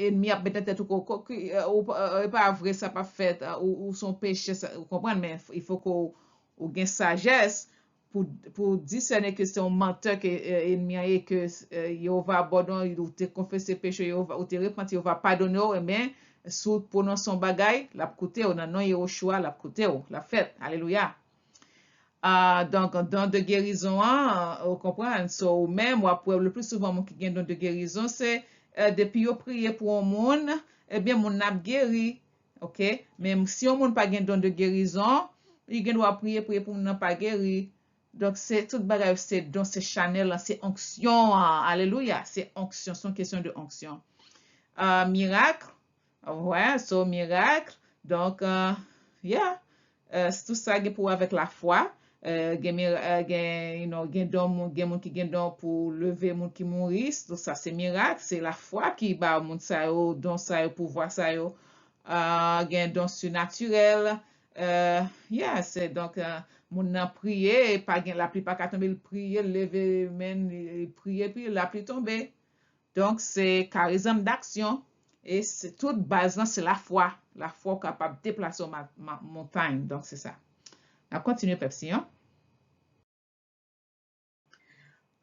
ennemi a peut-être ou pas vrai ça pas fait ou son péché vous comprenez mais il faut qu'on gain sagesse pour discerner que c'est un menteur que ennemi et que Yehova abandonne ou te confesser péché Yehova ou te repentir Yehova pardonner et bien sous prononce son bagay la côté ou nan non Yeshua la côté ou la fête alléluia. Donc, don de guérison, vous comprenez? So, même, après, le plus souvent, mon qui gagne don de guérison, c'est depuis vous priez pour un monde, eh bien, mon n'a guéri. OK? Même si on n'a pas gagne don de guérison, il doit prier pour mon n'a pas guéri. Donc, c'est tout bagage, c'est don, c'est Chanel, c'est onction. Alléluia. C'est onction, c'est une question de onction. Miracle. Ouais, so miracle. Donc, yeah. C'est tout ça pour avec la foi. Gen don qui gen don pour lever moun qui mourit, donc ça c'est miracle, c'est la foi qui ba moun sa yo don sa yo pouvoir sa yo gen don surnaturel yeah c'est donc moun nan prier pas gen la pluie pas ka tomber prier lever men prier puis la pluie tomber. Donc c'est charisme d'action et c'est toute base c'est la foi capable de déplacer ma montagne. Donc c'est ça. On continue, Pepsi. Hein?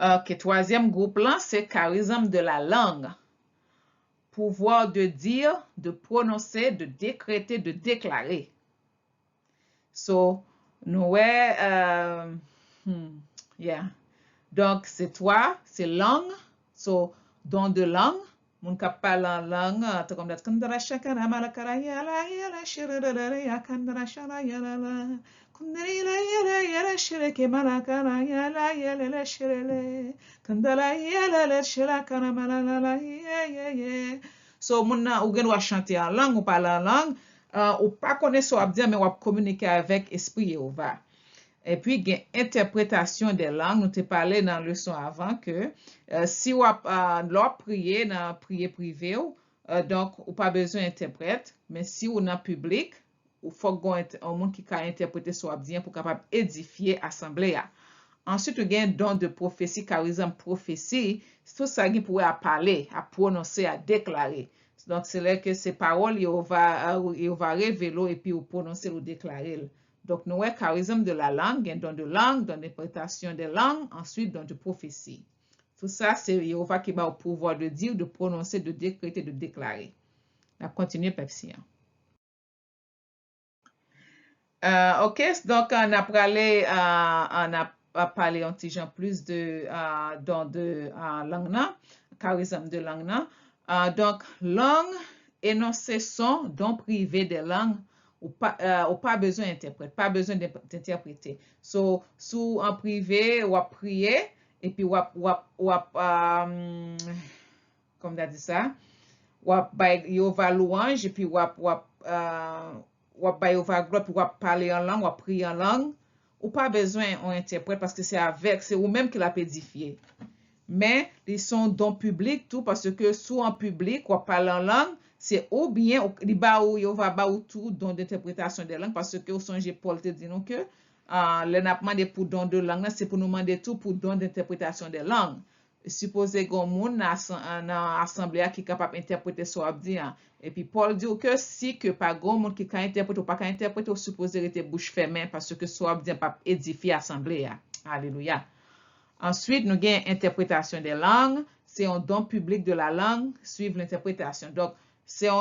OK, troisième groupe là, c'est charisme de la langue. Pouvoir de dire, de prononcer, de décréter, de déclarer. So, nous yeah. Donc, c'est toi, c'est langue. So, don de langue. Mon kap parle en langue, comme dat kandara shakara malakara yala yala shirara ya kandara shara yala kundari yala yala shireke malakara yala yala shirele kandara yala shira kana malala ye. So mon ou gen wa chanter en langue ou parler en langue, ou pas connaître so abdia mais ou communiquer avec esprit Yehova. Et puis, il y a interprétation des langues. Nous te parlé dans la leçon avant que si vous priez dans prière privée, donc, vous pas besoin d'interprète. Mais si vous dans public, ou faut un monde qui a interprété soit bien pour capable édifier assemblée. Ensuite, il y a un don de prophétie, charisme prophétie. C'est tout ça qui pourrait parler, à prononcer, à déclarer. Donc, c'est là que ces paroles, il va révéler et puis il prononcer ou déclarer. Donc, nous avons charisme de la langue, un don de langue, don d'interprétation des langues, ensuite don de prophétie. Tout ça, c'est Jéhovah qui va au pouvoir de dire, de prononcer, de décréter, de déclarer. On va continuer, Pepsi. OK, donc on a parlé un petit genre plus de dans de langue charisme de langue donc langue énoncé son don privé des langues ou pas besoin d'interprète, pas besoin d'interpréter. So sous en privé ou à prier et puis comme on a dit ça, ou Yova louange et puis ou Yova gloire puis parler en langue, ou prier en langue, ou pas besoin on interprète parce que c'est ou même qui l'a édifié. Mais ils sont don public tout parce que sous en public ou parler en langue, c'est ou bien il va ba ou tout don d'interprétation des langues parce que au songe Paul te dit nous que le n'a demandé pour don de langue c'est pour nous demander tout pour don d'interprétation des langues. Supposé qu'on moun dans assemblée qui est capable d'interpréter soit dit et puis Paul dit que si que pas grand monde qui peut interpréter ou pas interpréter supposé être bouche fermée parce que soit dit pas édifier assemblée. Alléluia. Ensuite, nous avons interprétation des langues. C'est un don public de la langue, suivre l'interprétation. Donc, c'est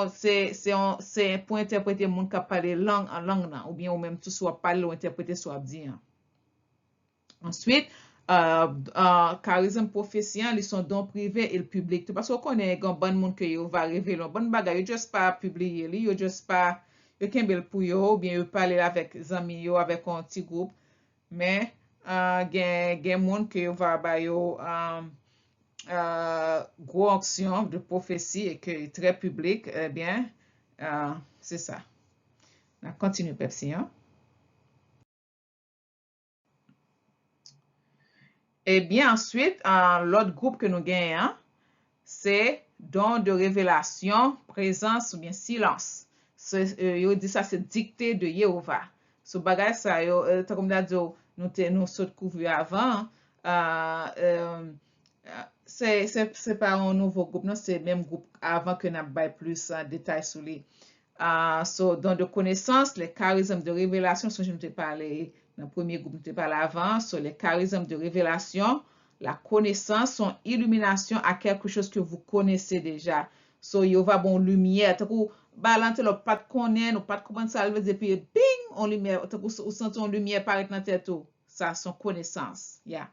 pour interpréter le monde qui parle langue en langue, ou bien ou même tout soit parler ou interpréter soit dit. Ensuite, charisme prophétie, ils sont dons privés et le public. Parce qu'on connaît un bon monde qui va révéler un bon bagage, ils juste pas publier, ils juste pas, ils kembel pour eux, ou bien ils parler avec les amis, avec un petit groupe. Mais, gen moun que va ba yo gros action de prophétie et que est très public, eh bien, c'est ça. On continue, Pepsi. Et bien, ensuite, l'autre groupe que nous gagnons, c'est don de révélation, présence ou bien silence. Yo dit ça, c'est dicté de Jéhovah. Ce bagage, ça, comme nous sommes couverts avant, c'est pas un nouveau groupe, non, c'est le même groupe avant que nous avons plus de détails sur lui. Don de connaissance, les charismes de révélation, je ne t'ai parlé dans le premier groupe, je ne t'ai parlé avant, sur les charismes de révélation, la connaissance, son illumination à quelque chose que vous connaissez déjà. Il y a bon lumière, balance le pas de connaître, pas de comprendre ça, et puis bing, on lumière, vous sentez une lumière paraître dans tête tout. Ça, son connaissance. Yeah.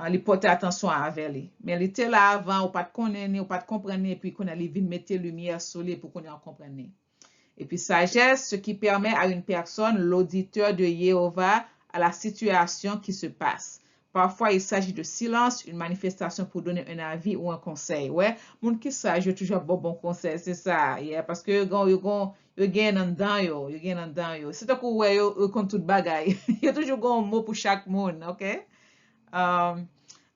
Il porter attention avec lui. Mais il était là avant, ou pas de connaître, ou pas de comprendre, et puis qu'on a les mettre lumière sur lui pour qu'on en comprenne. Et puis sagesse, ce qui permet à une personne, l'auditeur de Jéhovah, à la situation qui se passe. Parfois, il s'agit de silence, une manifestation pour donner un avis ou un conseil. Ouais, moun qui sage, yo toujours bon conseil, c'est ça. Yeah, parce que yo gen en dedans yo. C'est un coup ouais yo comme tout bagay. Yo toujours un mot pour chaque monde, OK?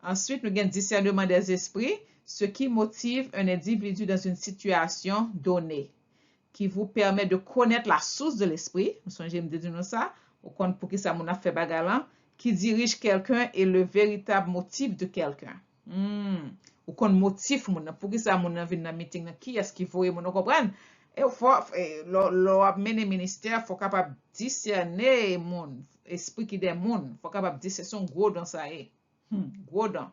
Ensuite, nous avons discernement des esprits, ce qui motive un individu dans une situation donnée, qui vous permet de connaître la source de l'esprit, nous sommes me dire ça, pour qui ça m'a fait bagalan, qui dirige quelqu'un et le véritable motif de quelqu'un. Ou qu'on motif pour qui ça m'a venu dans meeting qui est-ce qu'il faut mon comprendre et faut mener ministère faut capable discerner mon esprit qui des monde, faut capable discerner son gros dans ça gros dans.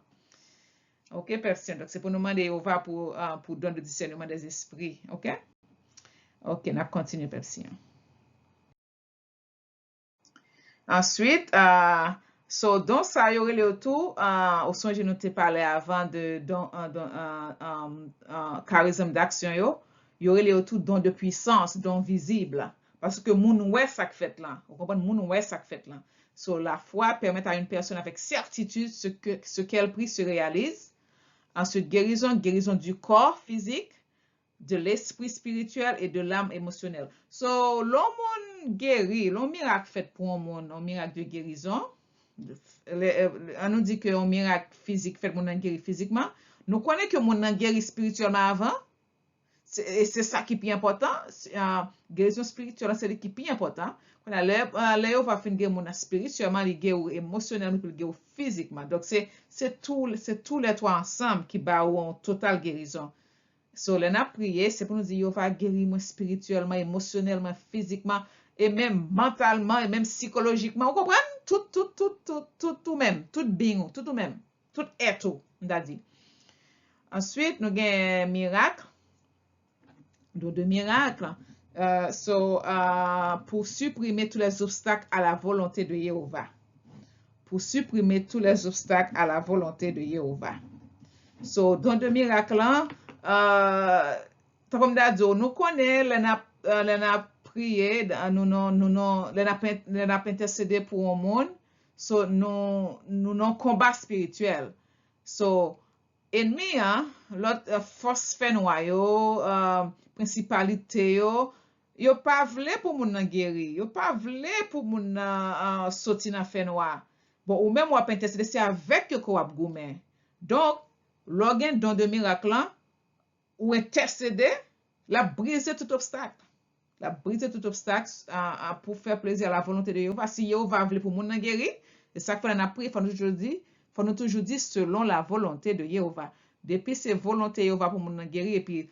OK personne. Donc c'est pour nous demander on va pour donner le discernement des esprits, OK? OK, on continue Pepsi. Ensuite, donc ça y aurait le tout, au son je nous t'ai parlé avant de charisme d'action y aurait le tout don de puissance, don visible. Parce que moun ouais ça fait là. Vous comprenez moun ouais ça fait là. La foi permet à une personne avec certitude ce qu'elle prie se réalise. Ensuite, guérison du corps physique, de l'esprit spirituel et de l'âme émotionnelle. L'homme guérit, l'homme miracle fait pour un monde, un miracle de guérison. On nous dit que un miracle physique fait mon guéri physiquement. Nous connaissons que mon guéri spirituellement avant. Et c'est ça qui est plus important. Guérison spirituelle, c'est ce qui est plus important. Quand on va finir mon spirituellement, les guérir émotionnellement, puis guérir physiquement. Donc, c'est tous les trois ensemble qui ont une totale guérison. So, on a prié, c'est pour nous dire, on va guérir moi spirituellement, émotionnellement, physiquement, et même mentalement, et même psychologiquement. Vous comprenez? Tout même. Tout bien, tout même. Tout est tout, on a dit. Ensuite, nous avons un miracle. De miracles. Pour supprimer tous les obstacles à la volonté de Jéhovah. Pour supprimer tous les obstacles à la volonté de Jéhovah. So, don de miracle, comme d'adjo, nous connaissons, nous prié, nous intercédé pour un monde. So, nous non combat spirituel. So, ennemi, l'autre force fenwa yo, principalité yo pas vle pour moun nan guéri, yo pas vle pour moun nan sorti nan fenwa. Bon, ou même ou ap intercéder, c'est avec yo ko ap goumen. Donc, logen don de miracle ou intercéder, la briser tout obstacle. La briser tout obstacle pour faire plaisir à la volonté de Jéhovah. Si Jéhovah vle pour moun nan guéri, c'est ça qu'il faut nous prier, faut nous toujours dire selon la volonté de Jéhovah. Depuis c'est volonté Jéhovah pour moun guérir et puis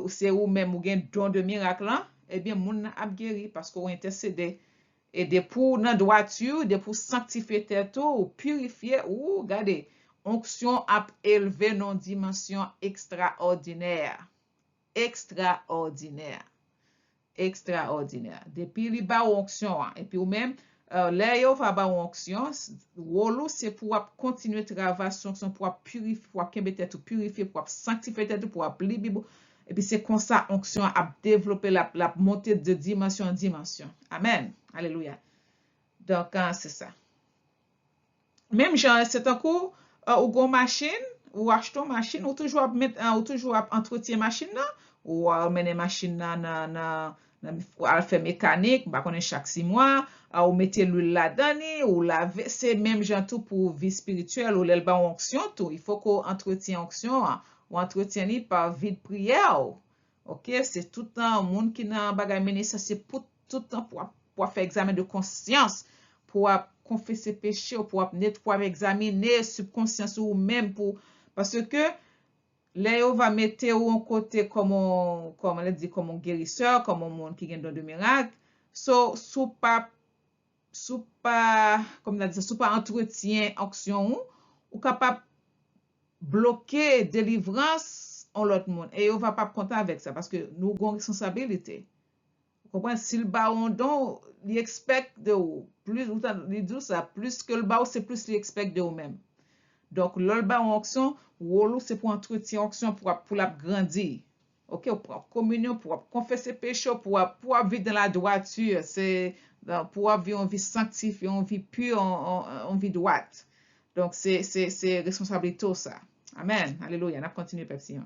c'est ou même ou gen don de miracle, eh bien moun a guéri parce qu'on intercédé. Et de pour nan droiture, de pour sanctifier tête ou purifier ou regardez, onction a élevé non dimension extraordinaire. Extraordinaire. Extraordinaire. Depuis li ba onction et puis ou même là yo va ba onction, wolo c'est pour continuer travail son pour purifier, pour kembe tête purifier, pour sanctifier tête pour li Bible. Et puis c'est comme ça onction a développer la montée de dimension en dimension. Amen. Alléluia. Donc c'est ça. Même genre c'est un coup ou gon machine ou acheter machine ou toujours mettre ou toujours entretien machine là ou mener machine na faire mécanique, bah connaît chaque 6 mois, ou mettez l'huile là-dedans ou laver, c'est même genre tout pour vie spirituelle ou l'elba onction tout, il faut qu'on entretient onction ou entretien par vie de prière. OK, c'est tout le temps monde qui n'a bagay mené ça c'est pour tout le temps pour faire examen de conscience, pour confesser péché, pour nettoyer, examiner subconscience ou même pour parce que Léo va mettre ou en côté comme on dit comme un guérisseur, comme un monde qui gagne don de miracle. Sous pas comme on a dit sous pas entretien action ou capable bloquer délivrance en l'autre monde et on va pas content avec ça parce que nous avons responsabilité. Vous comprenez si le ba on don, il expect de plus ou il dit ça plus que le ba c'est plus il expect de vous même. Donc, l'olba en action, wolo c'est pour entretien action pour la grandir. OK, pour communion, pour confesser péché, pour vivre dans la droiture, c'est pour vivre en vie sanctifiée, en vie pure, en vie droite. Donc, c'est responsabilité tout ça. Amen. Alléluia. On a continué Pepsi.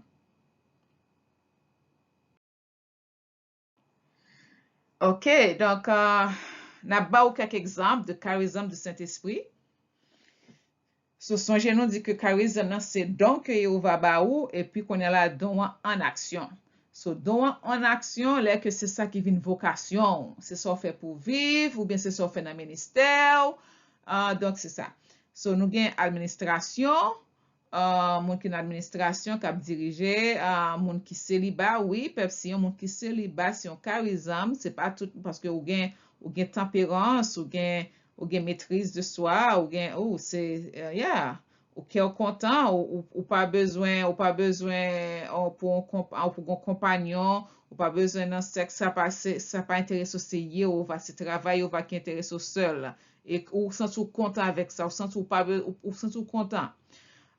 OK, donc, on a ba ou quelques exemples de charisme du Saint-Esprit. Son genou dit que charisme c'est don que Jéhovah ba ou et puis qu'on est là don en action. So don en action là que c'est ça qui vient vocation, c'est ça fait pour vivre ou bien c'est ça fait dans ministère. Donc c'est ça. So nous gain administration, moun qui dans administration qui a dirigé, moun qui célibat, oui, Pepsi, moun qui célibat c'est un charisme, c'est pas tout parce que ou gain tempérance, ou gain maîtrise de soi, ou gain c'est ou cœur content ou pas besoin pour un compagnon ou pas besoin d'un sexe ça pas intéresse aussi ou va se travailler ou va qui intéresse au seul et ou sens content avec ça ou sens content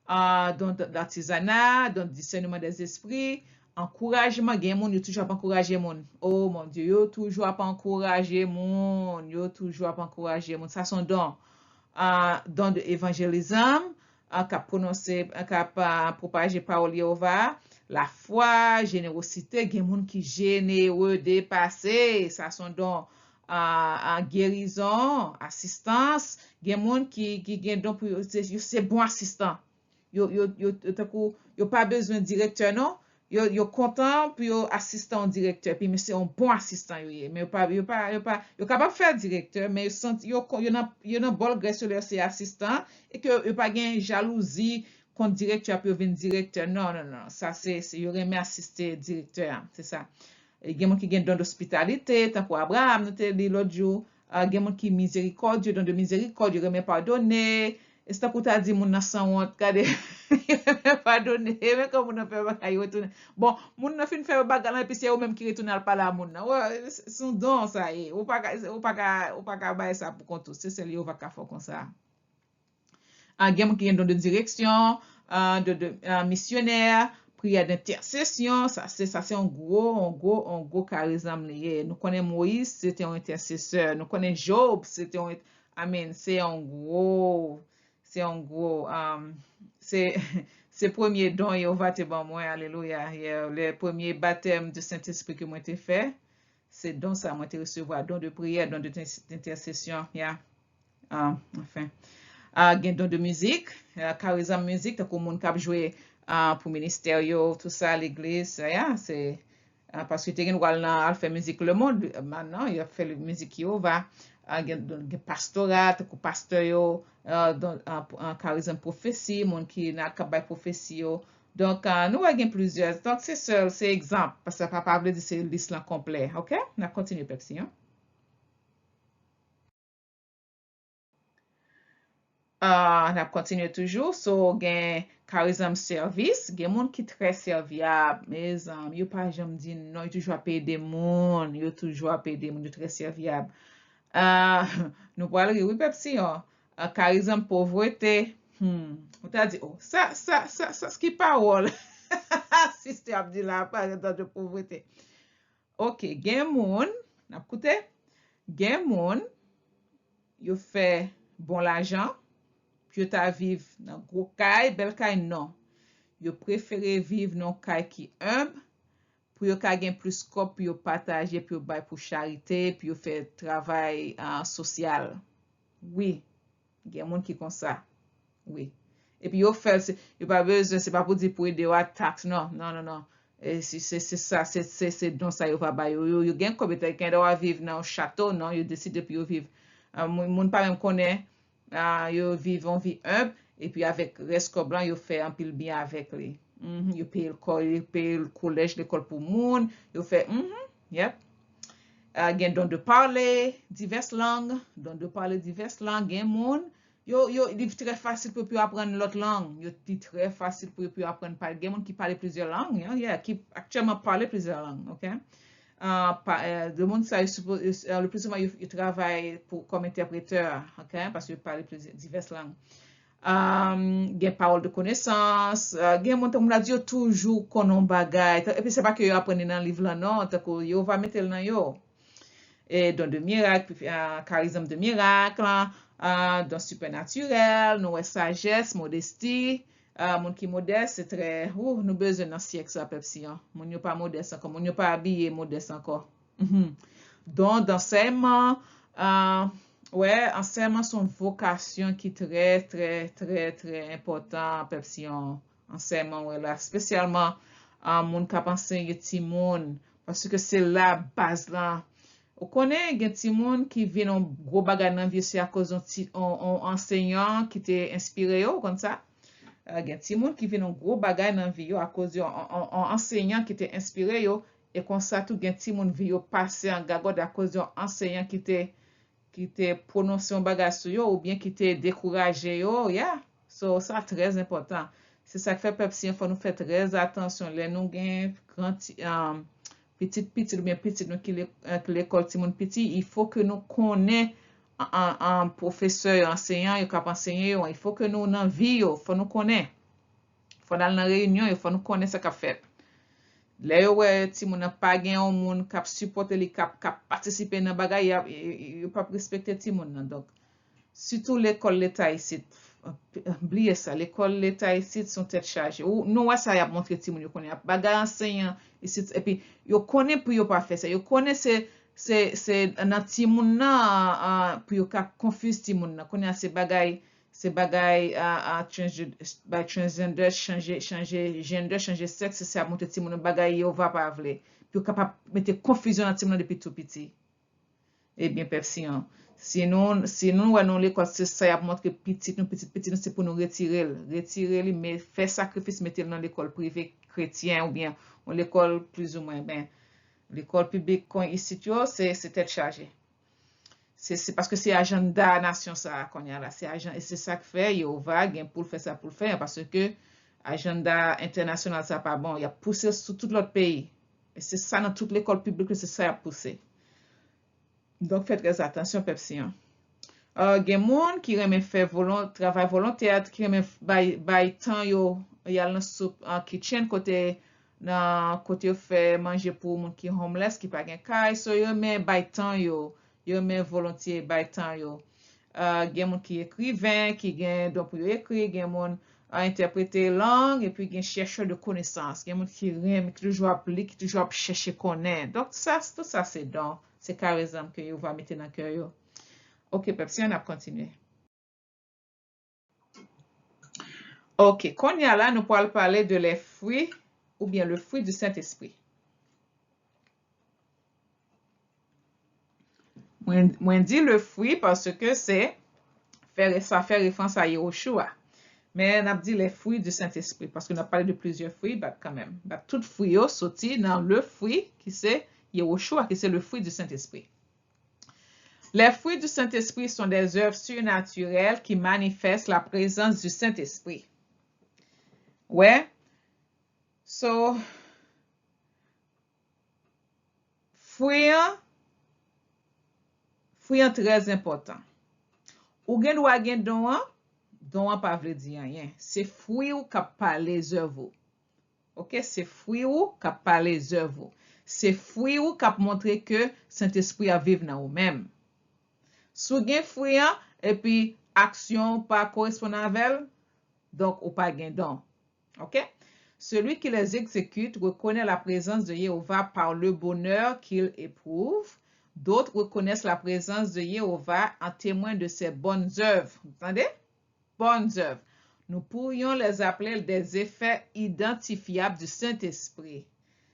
dans l'artisanat, dans le discernement des esprits, encouragement, gen moun yo toujours pas encourager moun. Oh mon Dieu, yo toujours pas encourager moun, ça son don. Don de évangélisme, cap prononcer, cap propager parole Jéhovah, la foi, générosité, gen moun qui généreux, dépassé, ça son don. Guérison, assistance, gen moun qui gen don pour c'est bon assistant. Yo pas besoin de directeur non. yo content puis yo assistant directeur puis mais c'est un bon assistant yo mais yo capable faire directeur mais yo senti yo nan bol grè sur leur c'est assistant et que yo pas gen jalousie contre directeur puis yo vinn directeur non ça c'est yo remet assister directeur c'est ça et gen moun ki gen don d'hospitalité tant pour Abraham nous te dit l'autre jour gen moun ki miséricordieux don de miséricorde yo remet pardonner et c'est pour t'a dit moun nan sans honte kade pardonner mais comme moun nan fait bagay retourner bon moun nan fin faire bagay et puis c'est ou même qui retourner al parler à moun nan ouais son don ça y ou pas bay ça pour compte c'est li ou va ka faire comme ça gen moun ki gen don de direction de missionnaire prière d'intercession ça c'est un gros charisme lié nous connaissons Moïse c'était un intercesseur nous connaissons Job c'était un amen c'est un gros c'est premier don yo va te ban moi alléluia le premier baptême du Saint-Esprit que moi t'ai fait c'est don ça moi t'ai recevoir don de prière don d'intercession enfin gen don de musique charisme musique tant qu'on monde cap jouer pour ministère yo tout ça l'église c'est parce que t'es gen wal nan al fait musique le monde maintenant il a fait musique yo va gen pastorat ko pasteur yo en charisme prophétie moun qui n'a kabay prophétie yo donc nous gen plusieurs donc c'est exemple parce que papa veut dire c'est liste là complet OK on continue Pepsi on a continué toujours so gen charisme service gen moun qui très serviable mes amis yo pas jamais dit non yo toujours payer des moun yo toujours payer des moun yo très serviable nous parlons oui Pepsi charisme pauvreté on t'a dit oh ça ce qui parole sister Abdullah parle de pauvreté OK gen moun n'a écouté gen moun yo fait bon l'argent puis yo ta vive dans gros kay bel kay non yo préféré vivre dans kay qui humble pour yo ka gen plus scope pour yo partager puis yo bay pour charité puis yo fait travail social oui gen moun qui comme ça oui et puis yo fait yo pas besoin c'est pas pour dire pour aider ou taxe non et c'est ça c'est donc ça yo va bay yo gen compétence quand doit vivre dans un château non yo décide puis yo vivre moun pas même connaît yo vivent en vie humble et puis avec resco blanc yo fait un pile bien avec lui yo paye le collège l'école pour moun yo fait yep gen don de parler diverses langues gen moun yo il très facile pour apprendre l'autre langue yo très facile pour apprendre parler gen moun qui parle plusieurs langues qui actuellement parle plusieurs langues OK le monde ça le plus souvent il travaille comme interpréteur OK parce qu'il parle diverses langues gen parole de connaissance gen moun la dit toujours konon bagay et puis c'est pas que yo apprendre dans livre là non tant que yo va mettre dans yo et dans de miracle charisme de miracle dans supernaturel nous sagesse modestie moun qui modeste c'est très nous besoin dans siècle ça Pepsi moun yo pas modeste encore moun yo pas habillé modeste encore donc d'enseignement ouais enseignement son vocation qui très important Pepsi enseignement ouais là spécialement moun qui enseigner ti moun parce que c'est la base là on connaît gen ti moun qui vient en gros bagay nan vie c'est à cause d'un enseignant qui t'est inspiré yo comme ça gen ti moun qui vient en gros bagay nan vie yo à cause d'un enseignant qui t'est inspiré yo et comme ça tout gen ti moun vie yo passer en gagode à cause d'un enseignant qui t'est prononcé un bagay sur yo ou bien qui t'est découragé yo so ça très important c'est ça que fait Pepsi il faut nous faire très attention les nous gen grand petit ou bien petit nous qui l'école ti moun petit il faut que nous connaît un professeur enseignant il cap enseigner il faut que nous dans vie faut nous connaît faut dans la réunion il faut nous connaît ça qu'a fait là ouais ti moun pas gen un monde cap supporter li cap participer dans bagay il pas respecter ti moun donc surtout l'école l'état ici oubliez ça l'école l'état ici sont tête chargée ou nous ça y a montré ti moun yo connaît bagay enseignant ici et puis yo connaît pour yo pas faire ça yo connaît c'est nan ti moun nan pour yo ka confuse ti moun nan connaît ces bagay c'est bagay à transgender, changer gender, changer sexe, c'est ça monter ti moun bagay yo va pas vle. Puis capable mettre confusion dans ti moun depuis tout petit. Eh bien, Pepsi, sinon, ouais, non, l'école, c'est ça, y a montre que petit, c'est pour nous retirer, mais faire sacrifice, mettre dans l'école privée chrétien ou bien, ou l'école plus ou moins, ben, l'école publique qu'on ici, c'est tête chargée. C'est parce que c'est agenda nation ça qu'on y a là, et c'est ça que fait, il va, pour faire ça, pour le faire, parce que agenda international, ça pas bon, il a poussé sur tout l'autre pays. Et c'est ça dans toute l'école publique, c'est ça a poussé. Donc, faites très attention, Pepsi. Gen moun qui reme fè travail volontaire, qui reme bay tan yo yal nan soup en kitchen kote yo fè manger pour moun ki homeless, qui pa gen kay, so yo men bay tan yo men volontiers bay tan yo. Gen moun ki écrivain, qui gen don pour yo écrit, gen moun interpréter langue, et puis gen chercheur de connaissances, gen moun qui reme, qui toujours ap li, qui toujours ap chercher connaître. Donc, tout ça c'est don, c'est charisme que yo va mettre dans cœur yo. Ok, Pepsi, on a continué. Ok, qu'on y a là, nous pourrons parler de les fruits ou bien le fruit du Saint-Esprit. Moi, dit le fruit parce que ça fait référence à Yahushua. Mais on a dit les fruits du Saint-Esprit parce qu'on a parlé de plusieurs fruits, mais quand même. Tout fruit est sorti dans le fruit qui c'est Yahushua, qui c'est le fruit du Saint-Esprit. Les fruits du Saint-Esprit sont des œuvres surnaturelles qui manifestent la présence du Saint-Esprit. Ouais. So, fruits très important. Ou gen ou gen don pas vle di rien. C'est fruit ou k'ap pale œuvres. OK, c'est fruit ou k'ap pale œuvres. C'est fruit ou k'ap montre que Saint-Esprit a vive dans ou même. Sou gen fruit et puis action pas correspond avec, donc ou pas gen don. OK? Celui qui les exécute reconnaît la présence de Jéhovah par le bonheur qu'il éprouve. D'autres reconnaissent la présence de Jéhovah en témoin de ses bonnes œuvres. Vous entendez? Bonnes œuvres. Nous pourrions les appeler des effets identifiables du Saint-Esprit.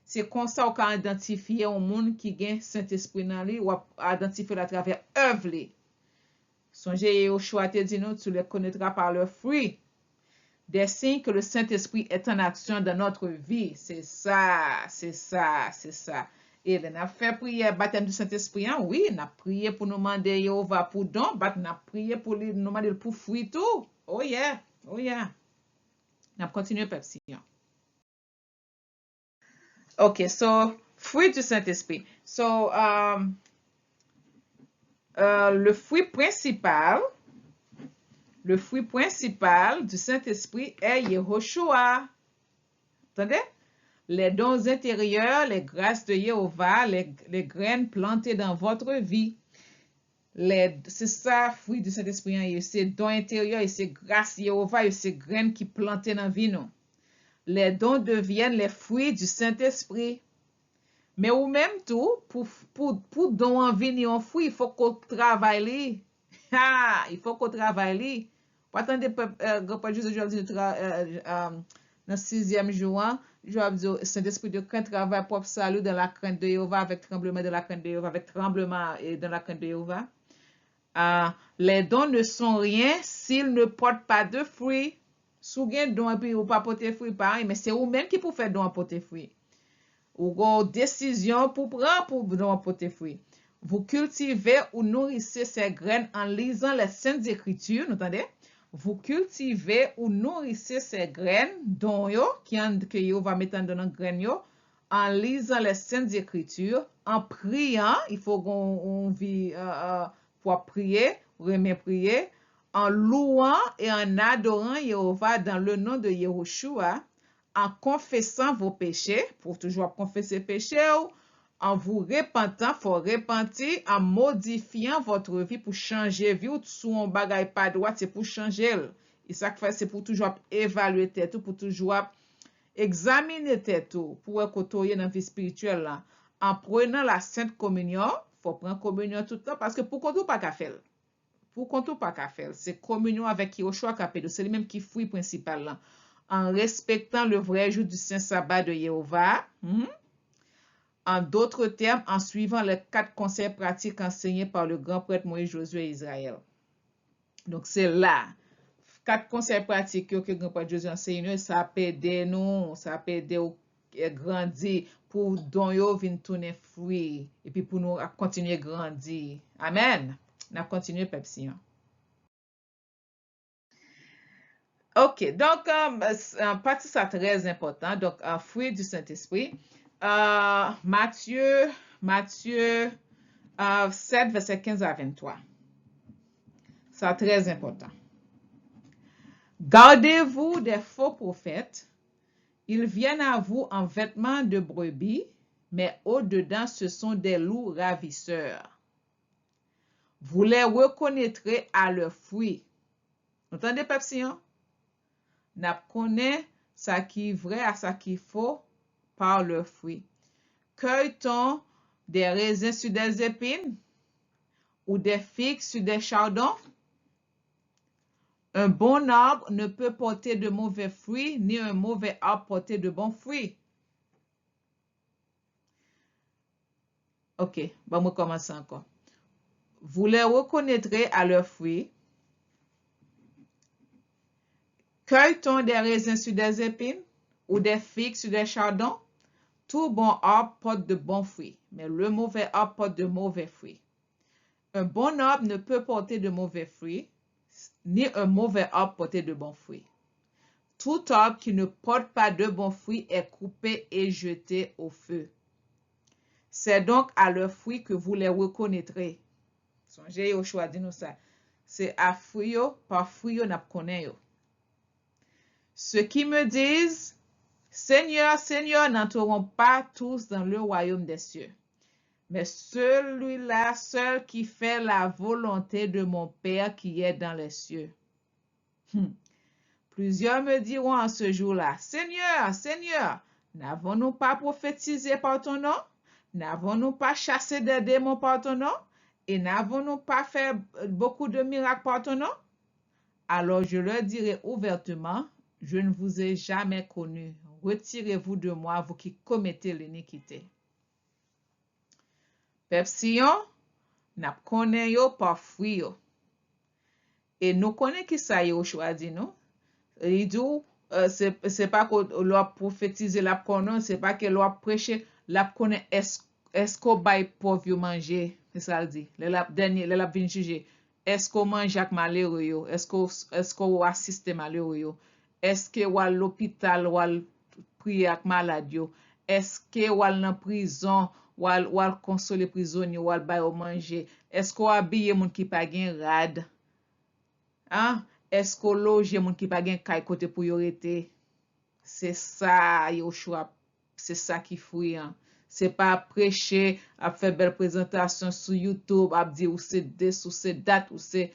C'est comme ça qu'on identifie un monde qui gagne Saint-Esprit dans lui ou identifier à travers œuvre. Songez, Yahushua te dit nous, tu les connaîtras par leurs fruits. Des signes que le Saint-Esprit est en action dans notre vie. C'est ça. Et on a fait prière, baptême du Saint-Esprit. Hein? Oui, on a prié pour nous demander Jéhovah pour don, on a prié pour nous demander pour fruit tout. Oh yeah. On a continué Pepsi. Ok, so, fruit du Saint-Esprit. So, le fruit principal du Saint-Esprit est Yahushua. Attendez? Les dons intérieurs, les grâces de Jéhovah, les graines plantées dans votre vie. C'est ça, fruit du Saint-Esprit. C'est dons intérieurs et c'est grâce de Jéhovah et c'est graines qui plantées dans la vie. Non? Les dons deviennent les fruits du Saint-Esprit. Mais ou même tout, pour don en vie ni en fruit, il faut qu'on travaille. Il faut qu'on travaille. Pas attendre peuple juste aujourd'hui dans 6e jour, je vais dire Saint-Esprit de crainte travaille propre salut dans la crainte de Jéhovah avec tremblement de la crainte de Jéhovah avec tremblement et dans la crainte de Jéhovah. Les dons ne sont rien s'ils ne portent pas de fruits. Sou gen don et puis ou pas porter fruit pareil, mais c'est ou même qui pour faire don porter fruit. Ou gon décision pour prendre pour don porter fruit. Vous cultivez ou nourrissez ces graines en lisant les saintes écritures, vous entendez? Vous cultivez ou nourrissez ces graines dont yo que yo va mettre dans graines yo en lisant les saintes écritures, en priant, il faut qu'on vit pour prier, remet prier, en louant et en adorant Jéhovah dans le nom de Yahushua, en confessant vos péchés, pour toujours confesser péché, en vous repentant, faut repentir, en modifiant votre vie pour changer vie ou sous un bagay pas droit, c'est pour changer. Et ça que fait, c'est pour toujours évaluer tête, pour toujours examiner tête, pour côtoyer dans la vie spirituelle là. En prenant la Sainte Communion, faut prendre communion tout le temps parce que pour qu'on pas qu'à faire. pour qu'on pas qu'à faire. C'est communion avec Yahushua Kapédo. C'est lui-même qui fruit principal là. En respectant le vrai jour du Saint Sabbat de Jéhovah. En d'autres termes, en suivant les 4 conseils pratiques enseignés par le grand prêtre Moïse, Josué et Israël. Donc, c'est là. 4 conseils pratiques que le grand prêtre Josué enseigne, ça peut aider nous, ça peut aider à grandir pour don yo vin tourner fruit et puis pour nous continuer à grandir. Amen. On a continué Pepsi. OK, donc, partie ça très important. Donc, fruit du Saint-Esprit. Matthieu 7, verset 15 à 23. Ça très important. Gardez-vous des faux prophètes. Ils viennent à vous en vêtements de brebis, mais au-dedans, ce sont des loups ravisseurs. Vous les reconnaîtrez à leurs fruits. Entendez, Pepsian? N'a connaît ça qui est vrai à ça qui est faux par leurs fruits. Cueille-t-on des raisins sur des épines ou des figues sur des chardons? Un bon arbre ne peut porter de mauvais fruits, ni un mauvais arbre porter de bons fruits. OK, bon, on commence encore. Vous les reconnaîtrez à leurs fruits. Cueille-t-on des raisins sur des épines ou des figues sur des chardons? Tout bon arbre porte de bons fruits, mais le mauvais arbre porte de mauvais fruits. Un bon arbre ne peut porter de mauvais fruits, ni un mauvais arbre porter de bons fruits. Tout arbre qui ne porte pas de bons fruits est coupé et jeté au feu. C'est donc à leurs fruits que vous les reconnaîtrez. Songez au choix de nous ça. C'est à fruits, par fruits, n'a connaît. Ceux qui me disent, Seigneur, Seigneur, n'entreront pas tous dans le royaume des cieux, mais celui-là seul qui fait la volonté de mon Père qui est dans les cieux. Plusieurs me diront en ce jour-là, Seigneur, Seigneur, n'avons-nous pas prophétisé par ton nom? N'avons-nous pas chassé des démons par ton nom? Et n'avons-nous pas fait beaucoup de miracles par ton nom? Alors je leur dirai ouvertement, je ne vous ai jamais connu. Retirez-vous de moi, vous qui commettez l'iniquité. Pepsiyon, n'a connaît yo par fruit yo. Et nous connaissons qui ça yo choisi nous. Il dit, c'est pas que l'on prophétise la connaît, c'est pas que l'on prêche la connaît est-ce qu'on bail pauvre manger, c'est ça le dit. Le dernier, le vient juger. Est-ce qu'on mange avec malheureux yo? Est-ce qu'on assiste malheureux yo? Est-ce que ou à l'hôpital ou à prier avec malade yo? Est-ce que ou à dans prison ou à consoler prisonnier ou à bail manger? Est-ce qu'on habille moun qui pa gen rad? Hein? Est-ce qu'on loge moun qui pa gen kay côté pour yo rete? C'est ça yo choix. C'est ça qui fouille. Hein? C'est pas prêcher, à faire belle présentation sur YouTube, à dire ou c'est des, ou c'est date, ou c'est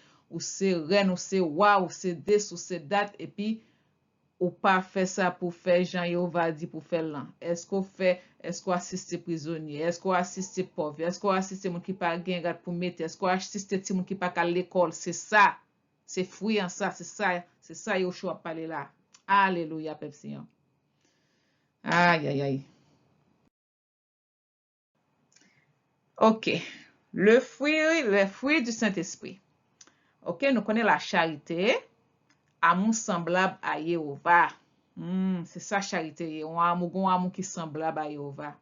reine, ou c'est waouh, ou c'est des, ou c'est date, et puis, ou pas faire ça pour faire Jean Yova dit pour faire là. Est-ce qu'on assiste prisonnier? Est-ce qu'on assiste pauvre? Est-ce qu'on assiste moun qui pas gen gade pour mettre? Est-ce qu'on assiste ti moun qui pas à l'école? C'est ça. C'est fruit en ça, c'est ça yo choix parler là. Alléluia, Pepsi. Aïe, aïe, aïe. OK. Les fruits du Saint-Esprit. OK, nous connaissons la charité, amour semblable à Jéhovah. C'est ça charité, un amour qui est semblable à Jéhovah.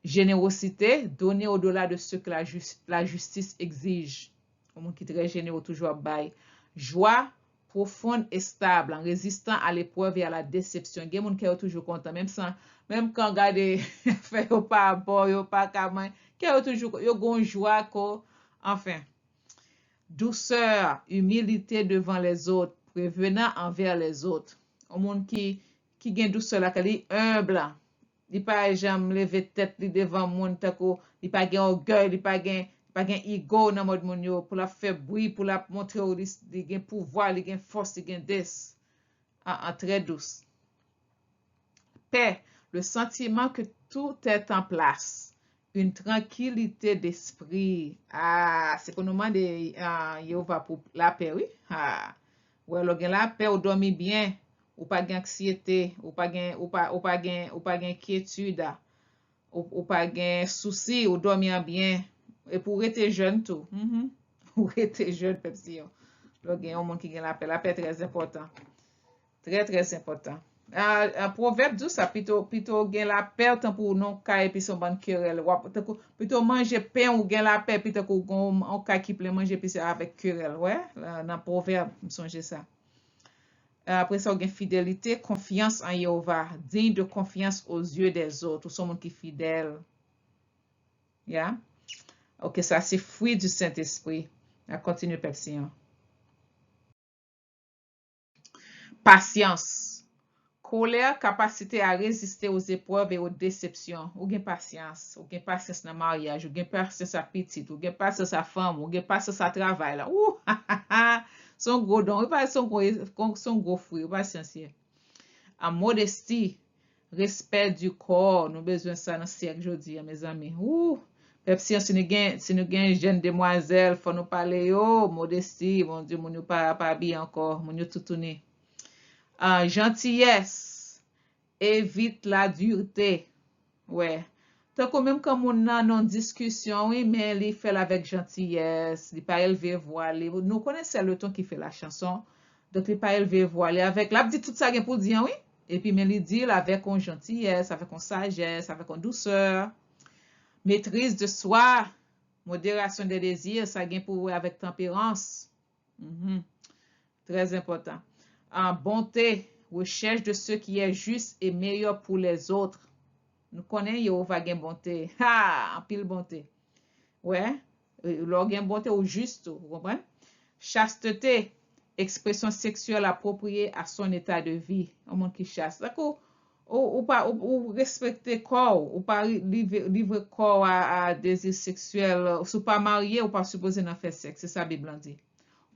Générosité, donner au-delà de ce que la justice exige. Un monde qui est très généreux, toujours bail. Joie profonde et stable, en résistant à l'épreuve et à la déception. Il y a des gens qui sont toujours contents, même quand regardez fait pas bon, pas comment, qui sont toujours yo gon joie ko, enfin. Douceur, humilité devant les autres, prévenant envers les autres. Un monde qui gagne douceur là, qui est humble. Il pas jamais lever tête devant monde tako, il pas gagne orgueil, il pas gagne ego dans mode moun yo pour la faire bruit, pour la montrer au il gagne pouvoir, il gagne force, il gagne des en très douce. Paix, le sentiment que tout est en place une tranquillité d'esprit. Ah, c'est qu'on nous demande Yehova pour la paix, oui. Ah, ouais, lo gen la paix, ou dormi bien, ou pas gen anxiété, ou pas gen inquiétude, ou pas gen souci, ou dormi bien. Et pour être jeune tout. Pour être jeune, pepsi yo. Lo gen yon moun ki gen la paix très important. Très, très important. Proverbe dit ça, plutôt gen la paix tant pour non kay puis son ban querelle. Plutôt manger pain ou gen la paix plutôt qu'on on kay qui ple manger puis avec querelle. Ouais, dans proverbe, me songe ça. Après ça, on gen fidélité, confiance en Jéhovah, digne de confiance aux yeux des autres, ou son monde qui est fidèle. Yeah? Ok, ça c'est fruit du Saint-Esprit. On continue, Pepsi. Patience. Colère, capacité à résister aux épreuves et aux déceptions. Ou gen patience. Ou gen patience dans le mariage. Ou gen patience à petite. Ou gen patience à femme. Ou gen patience à travail. Là. Ouh, son gros don. Ou pas son gros fruit. Ou patience. En modestie, respect du corps. Nous besoin ça dans le siècle aujourd'hui, mes amis. Ouh, Pepsi, si nous gen jeune demoiselle, faut nous parler yo, modestie, mon Dieu, mon nous pas habillé encore, mon nous tout tourné. Gentillesse, évite la dureté. Ouais. Tant que même quand on a une discussion, oui, mais il fait avec gentillesse, il pas élevé voix. Nous connaissons le ton qui fait la chanson. Donc, il pas élevé voix. Avec, là, dit tout ça pour dire, oui. Et puis, mais il dit avec une gentillesse, avec une sagesse, avec une douceur. Maîtrise de soi, modération des désirs, ça vient pour avec tempérance. Très important. En bonté, recherche de ce qui est juste et meilleur pour les autres. Nous connaissons Yehova gen bonté. Ha, en pile bonté. Ouais, leur gen bonté au juste, vous comprenez? Chasteté, expression sexuelle appropriée à son état de vie. Un monde qui chaste. D'accord? Ou respecter corps, ou pas livrer corps à désir sexuel. Si pas marié, ou pas supposé d'en faire sexe. C'est ça, la Bible dit.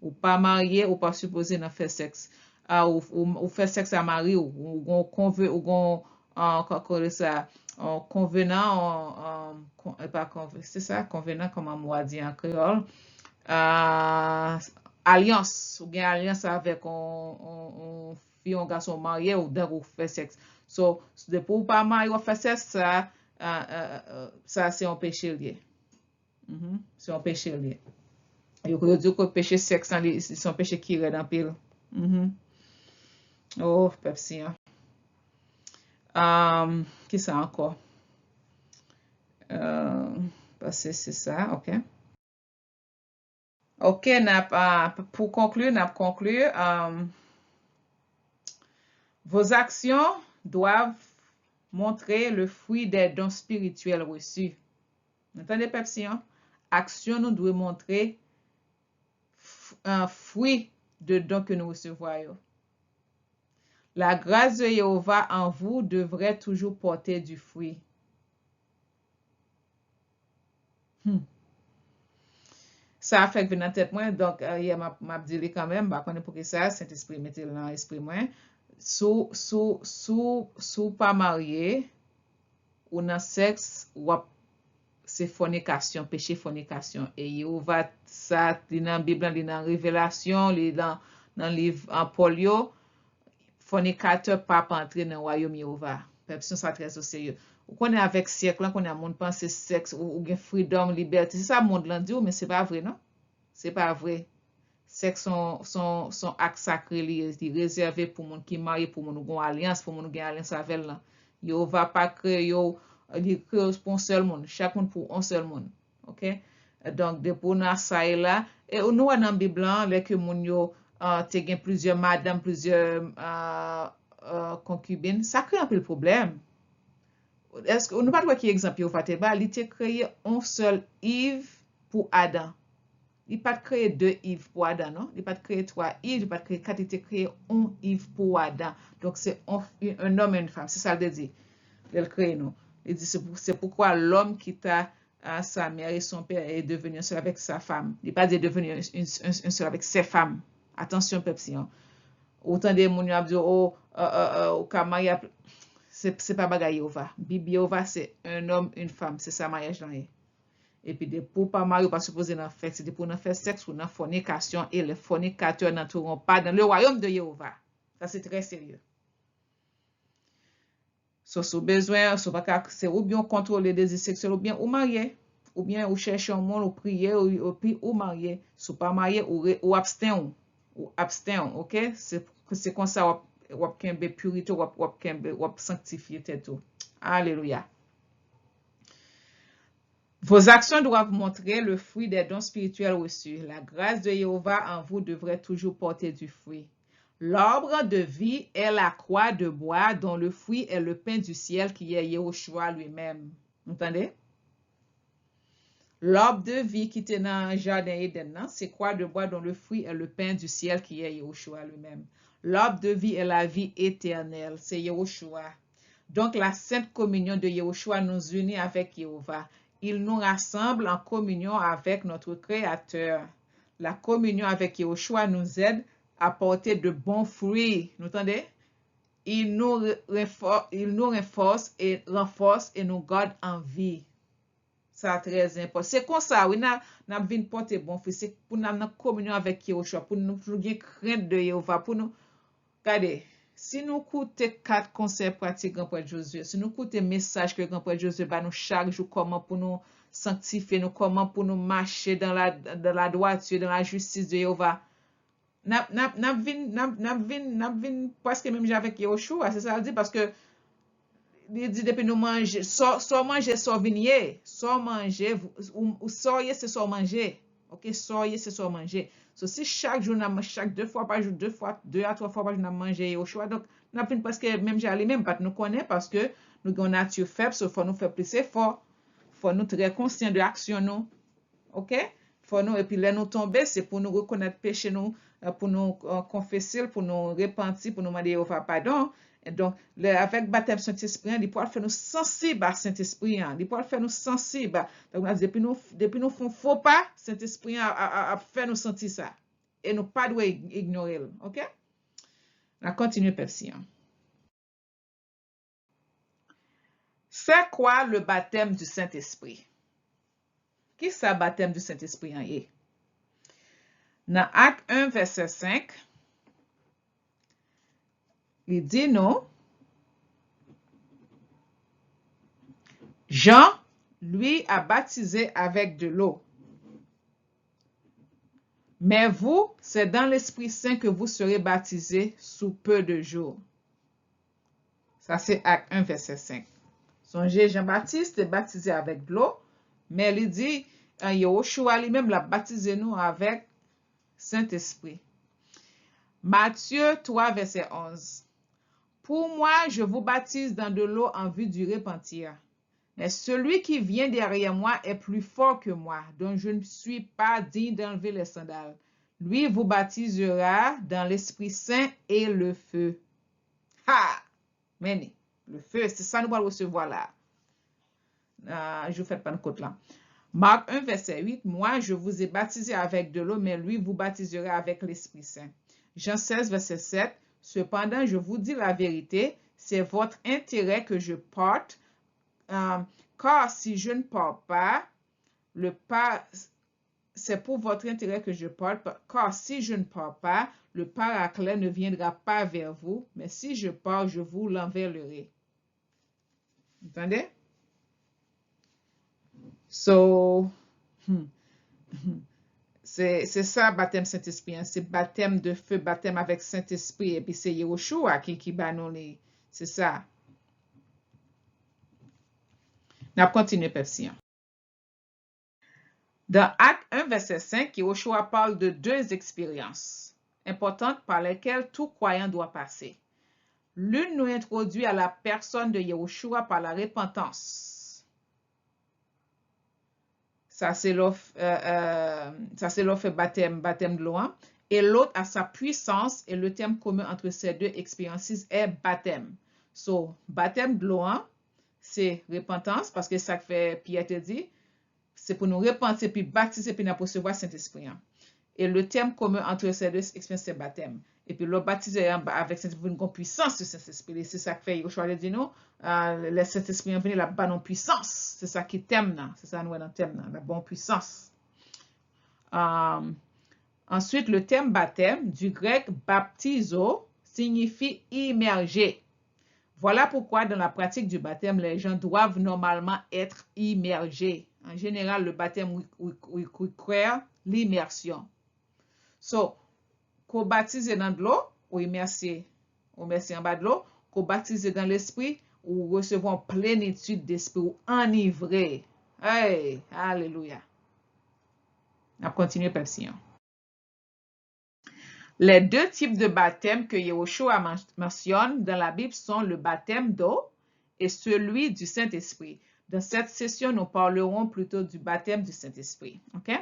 Ou pas marié, ou pas supposé d'en faire sexe. Ou faire sexe à mari, ou ça, convenant, c'est ça, convenant, comme on dit en créole. Alliance, ou bien alliance avec un fille, un garçon marié, ou d'un ou fait sexe. So, depuis ou pas marié ou fait sexe, ça c'est un péché lié. C'est un péché lié. Yo dit que péché sexe, c'est un péché qui est dans pile. Oh, Pepsi. Qui ça encore? Parce que c'est ça, ok. Ok, pour conclure, vos actions doivent montrer le fruit des dons spirituels reçus. Entendez, Pepsi? Action nous doit montrer un fruit de dons que nous recevons. La grâce de Jéhovah en vous devrait toujours porter du fruit. Ça fait que venir tête moi, donc hier m'a dit quand même, bah connaît pour que ça, Saint-Esprit mette dans l'esprit moi. Sous pas marié ou dans sexe ou c'est fornication, péché fornication. Et Jéhovah ça dans la Bible, dans la Révélation, dans le livre en Paul, fornicateur pas entrer dans le royaume Jéhovah. Personne ça très au sérieux. Ou qu'on est avec siècle, qu'on a monde penser sexe ou gain freedom, liberté. C'est ça le monde là dit, mais c'est pas vrai non? C'est pas vrai. Sexe son acte sacré li réservé pour monde qui marié pour monde gon alliance pour monde gain alliance avec là. Yo va pas créer yo li créer pour un seul monde, chaque monde pour un seul monde. OK? Donc de pour na ça et là et nous dans Bible les que moun yo te gen plusieurs madame, plusieurs concubines, ça crée un peu le problème. Est-ce que on ne pas voir qui exemple yo faté ba, li te créé un seul Yves pour Adam. Il pas créé deux Yves pour Adam, non? Il pas créé trois Yves, il pas créé quatre, il a créé un Yves pour Adam. Donc c'est un homme et une femme, c'est ça le dit. Il crée nous. Il dit c'est pourquoi l'homme quitta sa mère et son père est devenu un seul avec sa femme. Il pas dit devenu un seul avec ses femmes. Attention Pepsi. Autant des moun yo dit oh c'est pas bagay Yehova. Bible Yehova, c'est un homme, une femme. C'est ça mariage là. Et puis, pour pas marier, pas supposé d'en faire, c'est pour n'en faire sexe ou dans fornication, et les fornicateurs n'entreront pas dans le royaume de Yehova. Ça, c'est très sérieux. Sous besoin, c'est ou bien contrôler les désirs sexuels, ou bien ou marier, ou bien ou chercher un monde, ou prier, ou marier. Sous pas marier, ou abstain, ok? C'est comme ça, ou kembe purité, ou sanctifier tout. Alléluia. Vos actions doivent montrer le fruit des dons spirituels reçus. La grâce de Jéhovah en vous devrait toujours porter du fruit. L'arbre de vie est la croix de bois dont le fruit est le pain du ciel qui est Yahushua lui-même. Vous entendez? L'arbre de vie qui était dans le jardin Eden, c'est croix de bois dont le fruit est le pain du ciel qui est Yahushua lui-même. L'arbre de vie est la vie éternelle, c'est Yahushua. Donc la sainte communion de Yahushua nous unit avec Jéhovah. Il nous rassemble en communion avec notre Créateur. La communion avec Yahushua nous aide à porter de bons fruits. Vous entendez? Il nous renforce et nous garde en vie. Ça très important. C'est comme ça, oui, nous venons porter bon fruit. C'est pour nous avoir communion avec Yahushua, pour nous avoir crainte de Jéhovah, pour nous. Regardez, si nous écoutons 4 conseils pratiques Grand-Père Josué, si nous écoutons message que Grand-Père Josué va nous chaque jour, comment pour nous sanctifier, comment pour nous marcher dans la droiture, dans la justice de Jéhovah, nous venons presque même avec Yahushua, c'est ça, dit parce que il dit depuis nous manger, soit manger, soit vigner, soit manger, ou soyez, c'est soit manger. Ok, soyez, c'est soit manger. So, si chaque jour, chaque 2 fois par jour, 2 à 3 fois par jour, nous manger au choix, donc, nous avons parce que même j'allais même pas nous connaître parce que nous avons une nature faible, il faut nous faire plus fort. Il faut nous très conscients de l'action, nous. Ok? Faut nous, et puis là, nous tomber, c'est pour nous reconnaître péché, nous, pour nous confesser, pour nous repentir, pour nous demander au pardon. Et donc, avec baptême Saint-Esprit, il peut faire nous sensibles à Saint-Esprit. Il peut faire nous sensibles. Donc, depuis nous faisons faux pas, Saint-Esprit a fait nous sentir ça. Et nous pas doit ignorer. OK? On continue, Pepsi. C'est quoi le baptême du Saint-Esprit? Qui est le baptême du Saint-Esprit? Dans Acte 1, verset 5, il dit non. Jean, lui, a baptisé avec de l'eau. Mais vous, c'est dans l'Esprit Saint que vous serez baptisés sous peu de jours. Ça, c'est Acte 1, verset 5. Songez, Jean-Baptiste est baptisé avec de l'eau, mais il dit, Yahushua lui-même l'a baptisé nous avec Saint-Esprit. Matthieu 3, verset 11. Pour moi, je vous baptise dans de l'eau en vue du repentir. Mais celui qui vient derrière moi est plus fort que moi, dont je ne suis pas digne d'enlever les sandales. Lui vous baptisera dans l'Esprit Saint et le feu. Ha! Mais le feu, c'est ça nous allons recevoir là. Je ne fais pas une côte là. Marc 1, verset 8. Moi, je vous ai baptisé avec de l'eau, mais lui vous baptisera avec l'Esprit Saint. Jean 16, verset 7. Cependant, je vous dis la vérité, c'est votre intérêt que je porte. Car si je ne pars pas, c'est pour votre intérêt que je porte, car si je ne pars pas, le Paraclet ne viendra pas vers vous, mais si je pars, je vous l'enverrai. Entendez? So, c'est ça, baptême Saint-Esprit. C'est baptême de feu, baptême avec Saint-Esprit. Et puis c'est Yahushua qui bat nous les. C'est ça. On continue, Pepsi. Dans Acte 1, verset 5, Yahushua parle de 2 expériences importantes par lesquelles tout croyant doit passer. L'une nous introduit à la personne de Yahushua par la repentance. Ça, c'est l'offre baptême de l'eau. Et l'autre à sa puissance, et le terme commun entre ces 2 expériences est baptême. So, baptême de l'eau, c'est repentance, parce que ça fait Pierre te dit, c'est pour nous repentir, puis baptiser, puis nous recevoir Saint-Esprit. Et le terme commun entre ces 2 expériences, c'est baptême. Et puis, le baptisé avec Saint-Esprit, une puissance du Saint-Esprit. C'est ça que fait Yoshua de dire nous, le Saint-Esprit venu la bonne puissance. C'est ça qui t'aime, c'est ça nous dans thème, la bonne puissance. Ensuite, le terme baptême, du grec baptizo, signifie immerger. Voilà pourquoi dans la pratique du baptême, les gens doivent normalement être immergés. En général, le baptême requiert l'immersion. So, qu'on baptise dans de l'eau, ou immerser en bas de l'eau, qu'on baptise dans l'esprit, ou recevoir en plénitude d'esprit, ou enivré. Hey, alléluia. On continue par ici. Les deux types de baptême que Yahushua mentionne dans la Bible sont le baptême d'eau et celui du Saint-Esprit. Dans cette session, nous parlerons plutôt du baptême du Saint-Esprit. Okay?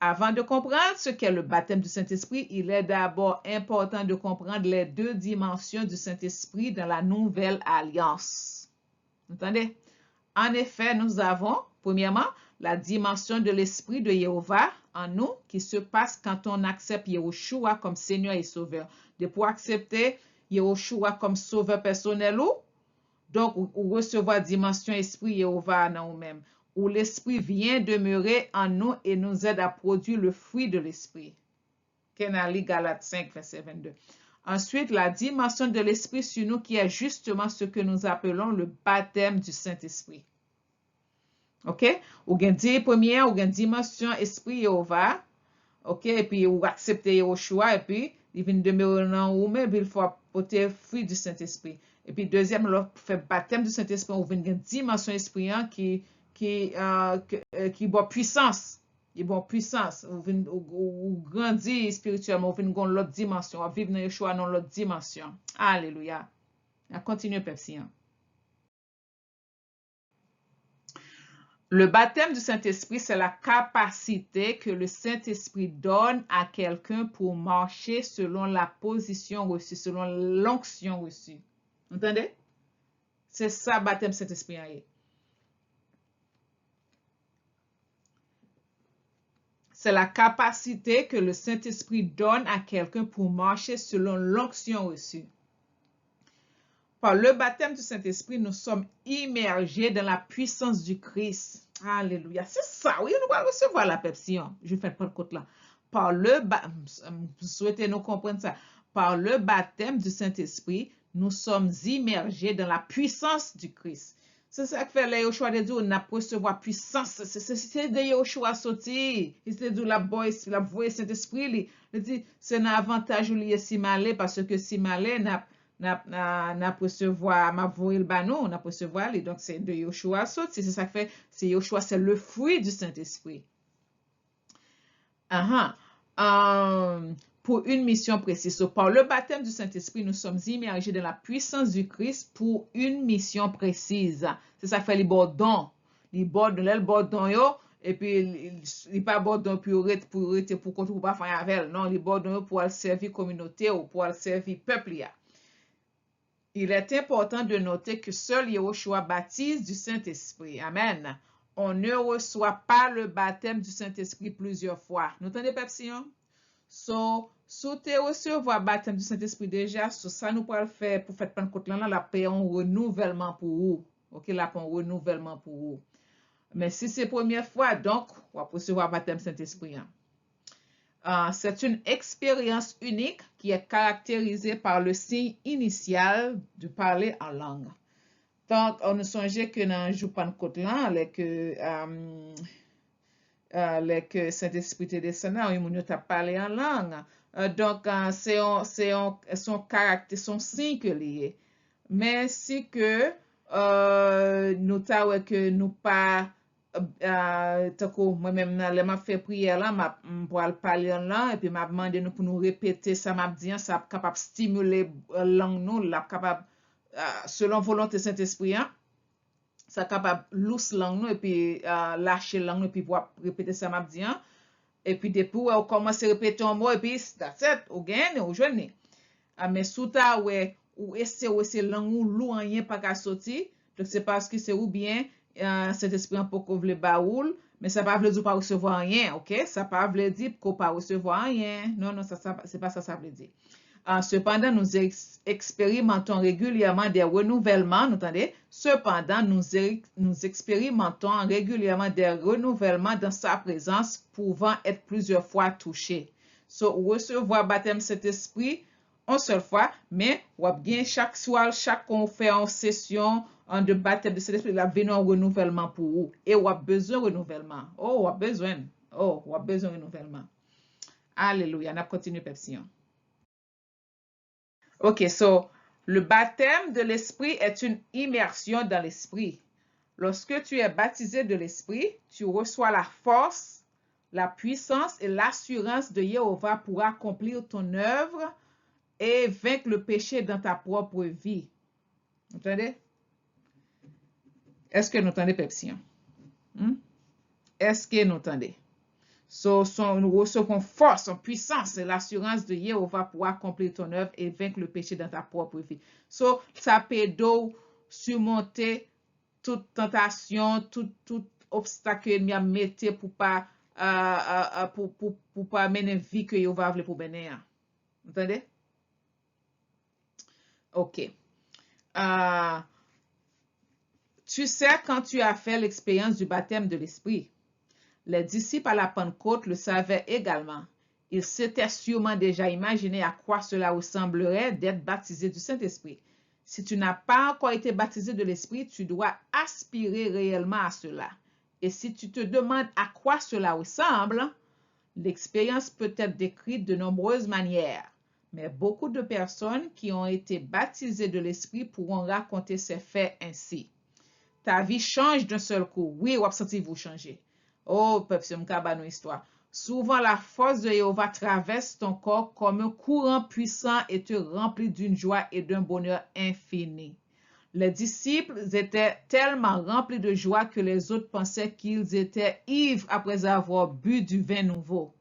Avant de comprendre ce qu'est le baptême du Saint-Esprit, il est d'abord important de comprendre les deux dimensions du Saint-Esprit dans la nouvelle alliance. Entendez? En effet, nous avons, premièrement, la dimension de l'Esprit de Jéhovah en nous qui se passe quand on accepte Yahushua comme Seigneur et Sauveur. De pour accepter Yahushua comme Sauveur personnel ou, donc, ou recevoir dimension Esprit Jéhovah en nous-mêmes, où l'Esprit vient demeurer en nous et nous aide à produire le fruit de l'Esprit. Kenali Galates 5, verset 22. Ensuite, la dimension de l'Esprit sur nous qui est justement ce que nous appelons le baptême du Saint-Esprit. OK? Ou gen di première, ou gen dimension esprit Jéhovah. OK? Et puis, ou accepter Yahushua, et puis, il vient demeurer dans ou même, il faut porter fruit du Saint-Esprit. Et puis, deuxième, le fait baptême du Saint-Esprit, ou vient gen dimension esprit qui boit puissance. Il boit puissance. Ou grandit spirituellement, ou vient gon l'autre dimension. Ou vivre dans Yeshua dans l'autre dimension. Alléluia. On continue, Pepsi. Le baptême du Saint-Esprit, c'est la capacité que le Saint-Esprit donne à quelqu'un pour marcher selon la position reçue, selon l'onction reçue. Entendez? C'est ça, baptême du Saint-Esprit. C'est la capacité que le Saint-Esprit donne à quelqu'un pour marcher selon l'onction reçue. Par le baptême du Saint-Esprit, nous sommes immergés dans la puissance du Christ. Alléluia. C'est ça, oui, nous allons recevoir la Pepsi. Je fais pas le côté là. Par le souhaitez nous comprendre ça. Par le baptême du Saint-Esprit, nous sommes immergés dans la puissance du Christ. C'est ça que fait les Yoshua de Dieu, on a recevoir puissance. C'est de Yoshua sorti. C'est de la voix Saint-Esprit. C'est un avantage lié si malé parce que si malé n'a recevoir ma voix le banon, n'a recevoir les donc c'est de Yoshua sorti. C'est ça que fait, c'est Yoshua, c'est le fruit du Saint-Esprit. Pour une mission précise. So, par le baptême du Saint-Esprit, nous sommes immergés dans la puissance du Christ pour une mission précise. C'est ça que fait les bordons. Les bordons, et puis, il pas bordons pour qu'on pas faire avec. Non, les bordons pour servir communauté ou pour servir peuple. Il est important de noter que seul Yahushua baptise du Saint-Esprit. Amen. On ne reçoit pas le baptême du Saint-Esprit plusieurs fois. Nous entendez, Pepsi? So, si tu recevoir le baptême du Saint-Esprit déjà, ça nous peut le faire pour faire Pentecôte là, la paix en renouvellement pour vous. OK, la paix en renouvellement pour vous. Mais si c'est la première fois, donc, on va recevoir le baptême du Saint-Esprit. C'est une expérience unique qui est caractérisée par le signe initial de parler en langue. Donc, on nous songeait que dans le jour Pentecôte là, que Saint-Esprit est descendu, on a parlé en langue. Donc, c'est son caractère, son signe que lié. Mais si que nous t'avons que nous pas moi-même, je fait prière là, je parler en langue, et puis je demandé nous pour nous répéter ça, m'a dit, ça est capable de stimuler la langue nous, capable, selon volonté Saint-Esprit, ça est capable de lousse langue nous, et puis lâcher langue nous, et puis pour répéter ça, m'a dit, et puis depuis, on commence à répéter un mot, et puis that's it, on gagne, on joue. Mais sous ta, ou essayer langue ou lou rien pas qu'à sortir, donc c'est parce que c'est ou bien, cet esprit un peu qu'on veut baoul, mais ça pas veut dire pas recevoir rien, ok? Ça pas veut dire qu'on pas recevoir rien. Non, non, ça c'est pas ça veut dire. Cependant, nous expérimentons régulièrement des renouvellements, vous entendez? Cependant, nous expérimentons régulièrement des renouvellements dans sa présence pouvant être plusieurs fois touchés. So, recevoir baptême Saint-Esprit, une seule fois, mais ou bien chaque soir, chaque qu'on fait en session de baptême de Saint-Esprit, il a besoin de renouvellement pour vous. Et ou a besoin de renouvellement. Oh, ou a besoin. Oh, ou a besoin de renouvellement. Alléluia. On a continué, Pepsi. Ok, so, le baptême de l'Esprit est une immersion dans l'Esprit. Lorsque tu es baptisé de l'Esprit, tu reçois la force, la puissance et l'assurance de Jéhovah pour accomplir ton œuvre et vaincre le péché dans ta propre vie. Vous entendez? Est-ce que nous entendez, Pepsi? Est-ce que nous entendez? So, nous recevons force, puissance et l'assurance de Jéhovah pour accomplir ton œuvre et vaincre le péché dans ta propre vie. So, ça peut surmonter toute tentation, tout obstacle qu'il a mis pour pas pour pas mener vie que Jéhovah veut pour mener. Vous entendez? Ok. Tu sais, quand tu as fait l'expérience du baptême de l'Esprit, les disciples à la Pentecôte le savaient également. Ils s'étaient sûrement déjà imaginé à quoi cela ressemblerait d'être baptisé du Saint-Esprit. Si tu n'as pas encore été baptisé de l'Esprit, tu dois aspirer réellement à cela. Et si tu te demandes à quoi cela ressemble, l'expérience peut être décrite de nombreuses manières. Mais beaucoup de personnes qui ont été baptisées de l'Esprit pourront raconter ces faits ainsi. Ta vie change d'un seul coup. Oui, ou sentez-vous changer. Oh, peuple, c'est une histoire. Souvent, la force de Jéhovah traverse ton corps comme un courant puissant et te remplit d'une joie et d'un bonheur infini. Les disciples étaient tellement remplis de joie que les autres pensaient qu'ils étaient ivres après avoir bu du vin nouveau.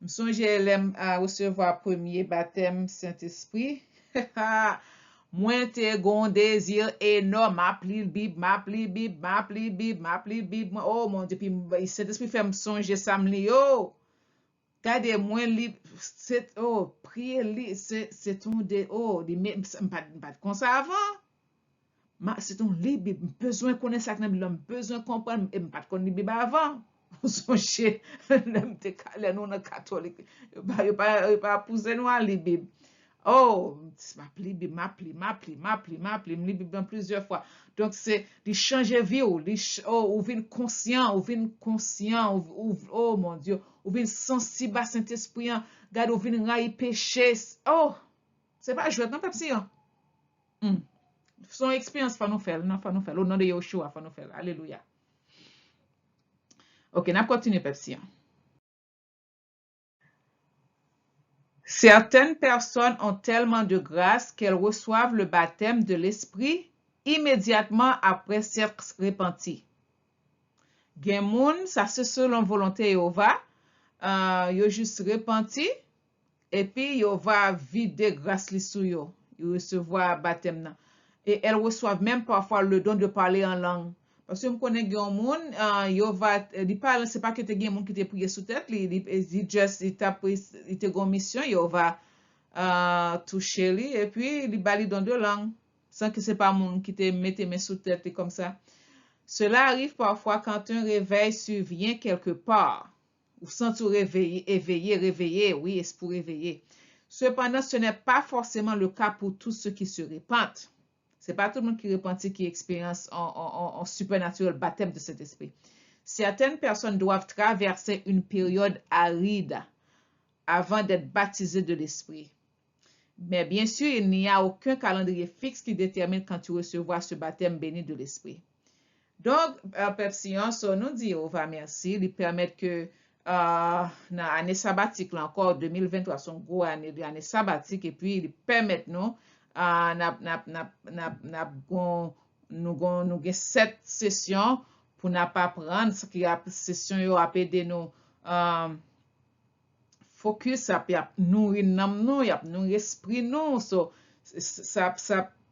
Je me souviens à recevoir premier baptême Saint-Esprit. Moi, te gon désir énorme, m'appeler Bible. Oh mon Dieu, puis Saint-Esprit fait me songer ça me li, oh. Gardez moi li, c'est, oh, prier li, c'est ton de, oh, pas comme ça avant. C'est ton livre, besoin connaître ça, besoin comprendre, et pas connaître Bible avant. Songer, l'aime te calé nous catholique, pas pousser nous à la Bible. Oh, m'appli, m'appli plusieurs fois. Donc, c'est de changer vie, ou vin conscient, oh mon Dieu, ou vin sensible à Saint-Esprit, regarde, ou vin railler péché. Oh, c'est pas jouer, non, pas si, Son expérience, faut nous faire, non, faut nous faire. Au nom de Yeshua, faut nous faire. Alléluia. Ok, n'a continué, Pepsi. Certaines personnes ont tellement de grâce qu'elles reçoivent le baptême de l'Esprit immédiatement après s'être repenties. Gen moun, ça c'est selon volonté Jéhovah, yo juste repenti, et puis yo va vider grâce li sou yo, yo recevoir baptême nan. Et elles reçoivent même parfois le don de parler en langue. Parce que je connais gen moun, yo va, di parle, c'est pas que te gen moun qui te priye sous tête, il te gon mission, yo va toucher li, et puis il bali don de langue, sans que c'est pas moun qui te mette mes sous tête et comme ça. Cela arrive parfois quand un réveil survient quelque part, ou sans tout réveiller, oui, c'est pour réveiller. Cependant, ce n'est pas forcément le cas pour tous ceux qui se repentent. C'est pas tout le monde qui repentit qui expérience en supernaturel baptême de cet esprit. Certaines personnes doivent traverser une période aride avant d'être baptisées de l'esprit. Mais bien sûr, il n'y a aucun calendrier fixe qui détermine quand tu recevras ce baptême béni de l'esprit. Donc, Pepsi, so nous dit on va merci, lui permettre que dans l'année sabbatique, là encore 2023, son gros année sabbatique, et puis il permet nous, nous 7 sessions pour ne pas prendre ce qui a session yo a aider nous focus, a nourrir nous, y a nourrir esprit nous, so ça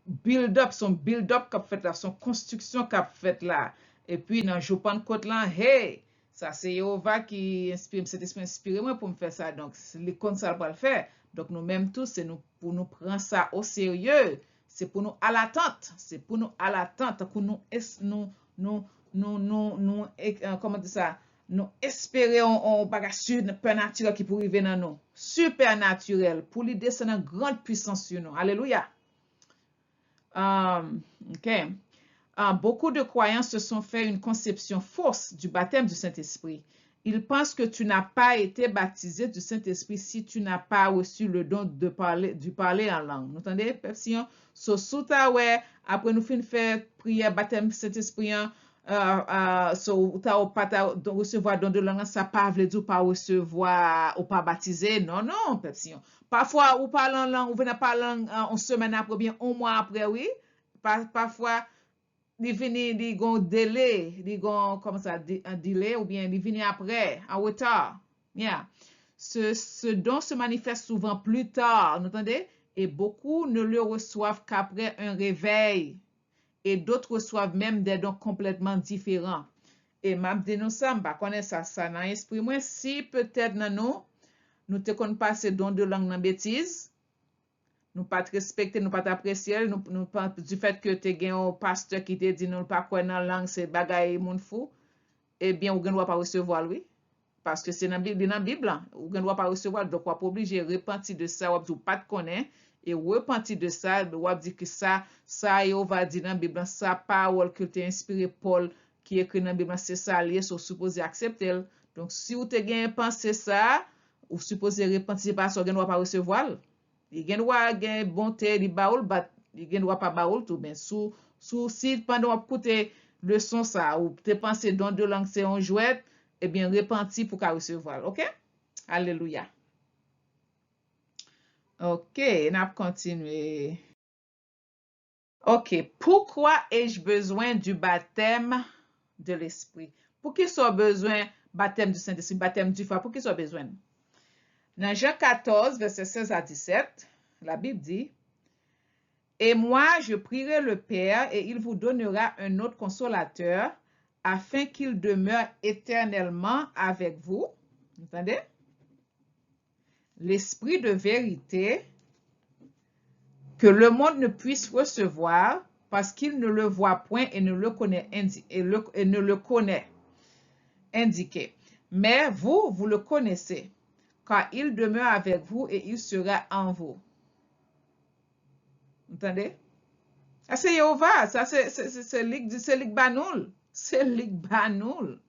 build up, son build up qu'a fait là, son construction qu'a fait là. Et puis dans jour Pentecôte là, hey, Ça, c'est Jéhovah qui inspire, cet esprit inspiré moi pour me faire ça. Donc, les comme ça pour le faire. Donc, nous-mêmes tous, c'est nous, pour nous prendre ça au sérieux. C'est pour nous à l'attente. C'est pour nous à l'attente. Pour comment dire ça? Nous espérons un bagage supernaturel qui pourrait venir dans nous. Supernaturel. Pour lui descendre en grande puissance sur nous. Alléluia. OK. Beaucoup de croyants se sont fait une conception fausse du baptême du Saint-Esprit. Ils pensent que tu n'as pas été baptisé du Saint-Esprit si tu n'as pas reçu le don de parler en langue. Vous entendez, Pepsion? So, après nous fin faire prière baptême du Saint-Esprit, so, pas recevoir don de langue, ça pas veut dire pas recevoir ou pas baptisé. Non, non, Pepsion. Parfois, ou parle en langue, ou venez parler en langue une semaine après, bien un mois après, oui. Parfois, li vini li gon délai, li gon comme ça un délai ou bien li vini après en retard. Yeah. Ce don se manifeste souvent plus tard, vous entendez? Et beaucoup ne le reçoivent qu'après un réveil. Et d'autres reçoivent même des dons complètement différents. Et m'a dit nous ça, m'pa connaît ça dans l'esprit moi si peut-être nan nous te kon passe don de langue nan bêtise. Nous pas te respecter, nous pas t'apprécier, nous pas du fait que tu gen un pasteur qui te dit nous pas quoi dans langue c'est bagaille moun fou, eh bien ou gen doit pas recevoir lui parce que c'est dans la Bible, ou gen doit pas recevoir donc on pas obligé repentir de ça ou pas te connaît et repentir de ça, ou dire que ça on va dire dans la Bible, ça parole que t'es inspiré Paul qui écrit dans la Bible, c'est ça lié sont supposé accepter. Donc si ou te gen penser ça, ou supposé repentir pas ça gen doit pas recevoir. Il gen droit gen bonté li baoul, il gen droit pas baoul tout ben sous si pendant écouter leçon ça ou te penser don de langue c'est un jouet, eh bien repenti pour qu'à recevoir. OK? Alléluia. OK, on a continué. OK, pourquoi ai-je besoin du baptême de l'esprit? Pour qui soit besoin baptême du Saint-Esprit, baptême du feu, pour qui soit besoin? Dans Jean 14, verset 16 à 17, la Bible dit, « Et moi, je prierai le Père, et il vous donnera un autre consolateur, afin qu'il demeure éternellement avec vous. » Vous entendez? L'Esprit de vérité que le monde ne puisse recevoir, parce qu'il ne le voit point et ne le connaît, indiqué. Mais vous, vous le connaissez, car il demeure avec vous et il sera en vous. Entendez? Ça c'est Jéhovah, ça c'est Lik Banoul. C'est Lik Banoul.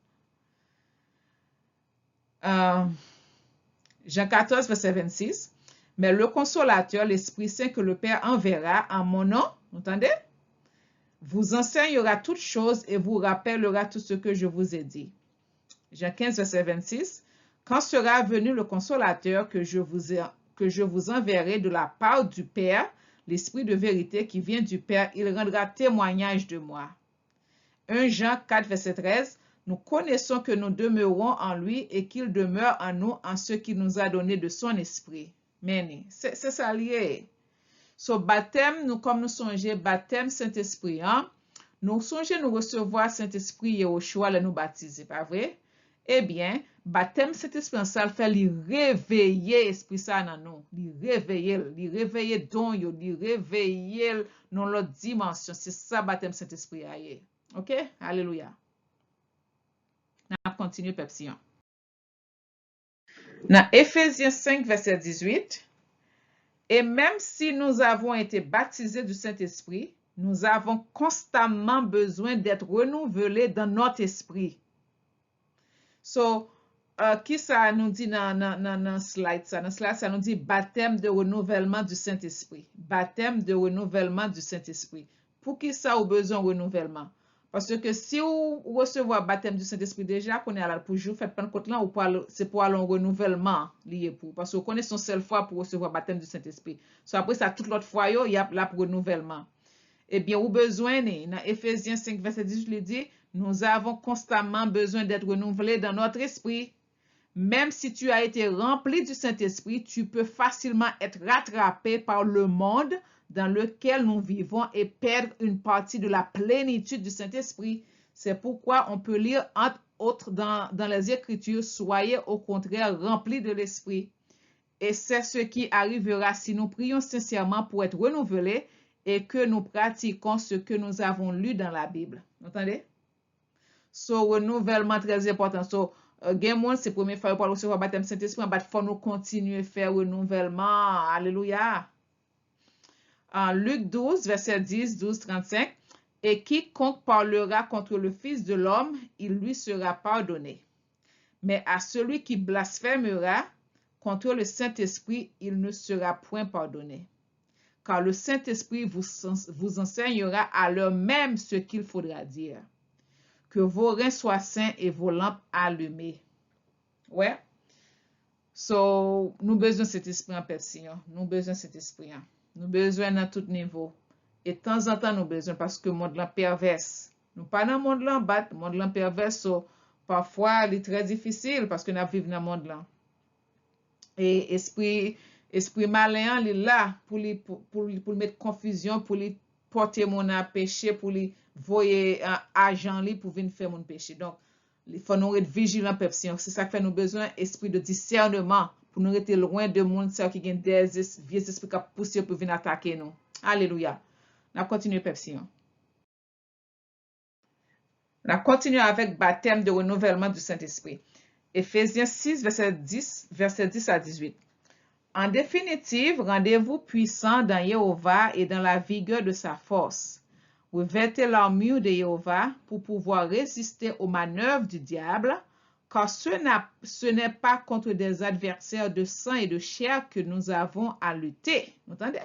Jean 14, verset 26. Mais le consolateur, l'Esprit Saint que le Père enverra en mon nom, entendez? Vous enseignera toutes choses et vous rappellera tout ce que je vous ai dit. Jean 15, verset 26. Quand sera venu le consolateur que je vous enverrai de la part du Père, l'Esprit de vérité qui vient du Père, il rendra témoignage de moi. 1 Jean 4, verset 13. Nous connaissons que nous demeurons en lui et qu'il demeure en nous en ce qu'il nous a donné de son esprit. Mais c'est ça lié. So baptême, nous comme nous songeons, baptême Saint-Esprit, hein? Nous songeons nous recevoir Saint-Esprit Yehoshua là nous baptiser, pas vrai? Eh bien, baptême Saint-Esprit, ça le fait lui réveiller esprit ça dans nous, lui réveiller don yo, lui réveiller dans l'autre dimension. C'est ça baptême Saint-Esprit aye. OK? Alléluia. On continue Pepsi. Dans Éphésiens 5 verset 18, et même si nous avons été baptisés du Saint-Esprit, nous avons constamment besoin d'être renouvelés dans notre esprit. So, qui ça nous dit dans slide ça? Dans slide, ça nous dit baptême de renouvellement du Saint-Esprit. Baptême de renouvellement du Saint-Esprit. Pour qui ça a besoin de renouvellement? Parce que si vous recevez le baptême du Saint-Esprit déjà, qu'on est à la pour jour, faites pas de là, c'est pour aller en renouvellement lié pour. Parce que vous connaissez son seule fois pour recevoir le baptême du Saint-Esprit. So, après ça, toute l'autre fois, il y a là pour renouvellement. Eh bien, vous besoin, dans Éphésiens 5, verset 10, je l'ai dit, nous avons constamment besoin d'être renouvelés dans notre esprit. Même si tu as été rempli du Saint-Esprit, tu peux facilement être rattrapé par le monde dans lequel nous vivons et perdre une partie de la plénitude du Saint-Esprit. C'est pourquoi on peut lire entre autres dans les Écritures, soyez au contraire remplis de l'Esprit. Et c'est ce qui arrivera si nous prions sincèrement pour être renouvelés et que nous pratiquons ce que nous avons lu dans la Bible. Vous entendez? So, renouvellement très important. So, gen moun, c'est première fois pour recevoir baptême Saint-Esprit, mais il faut nous continuer à faire renouvellement. Alléluia. En Luc 12, verset 10, 12, 35. Et quiconque parlera contre le Fils de l'homme, il lui sera pardonné. Mais à celui qui blasphémera contre le Saint-Esprit, il ne sera point pardonné. Car le Saint-Esprit vous enseignera à l'heure même ce qu'il faudra dire. Que vos reins soient sains et vos lampes allumées. Ouais. So, nous besoin de cet esprit en personne. Nous besoin de cet esprit. Nous besoin dans tout niveau. Et de temps en temps, nous besoin parce que le monde là perverse. Nous pas dans le monde là bat, le monde là perverse. So, parfois, il est très difficile parce que nous vivons dans le monde là. Et esprit malin, il est là pour mettre confusion, pour lui porter mon péché, pour lui voyer agent pour venir faire mon péché. Donc, il faut nous être vigilants, c'est ça qui fait nous besoin esprit de discernement pour nous être loin de monde qui ont des vieux esprits qui poussent pour venir attaquer nous. Alléluia. On continue Pepsi. On continue avec baptême de renouvellement du Saint-Esprit. Éphésiens 6, verset 10 à 18. En définitive, rendez-vous puissant dans Jéhovah et dans la vigueur de sa force. Revêtez l'armure de Jéhovah pour pouvoir résister aux manœuvres du diable, car ce n'est pas contre des adversaires de sang et de chair que nous avons à lutter, vous entendez?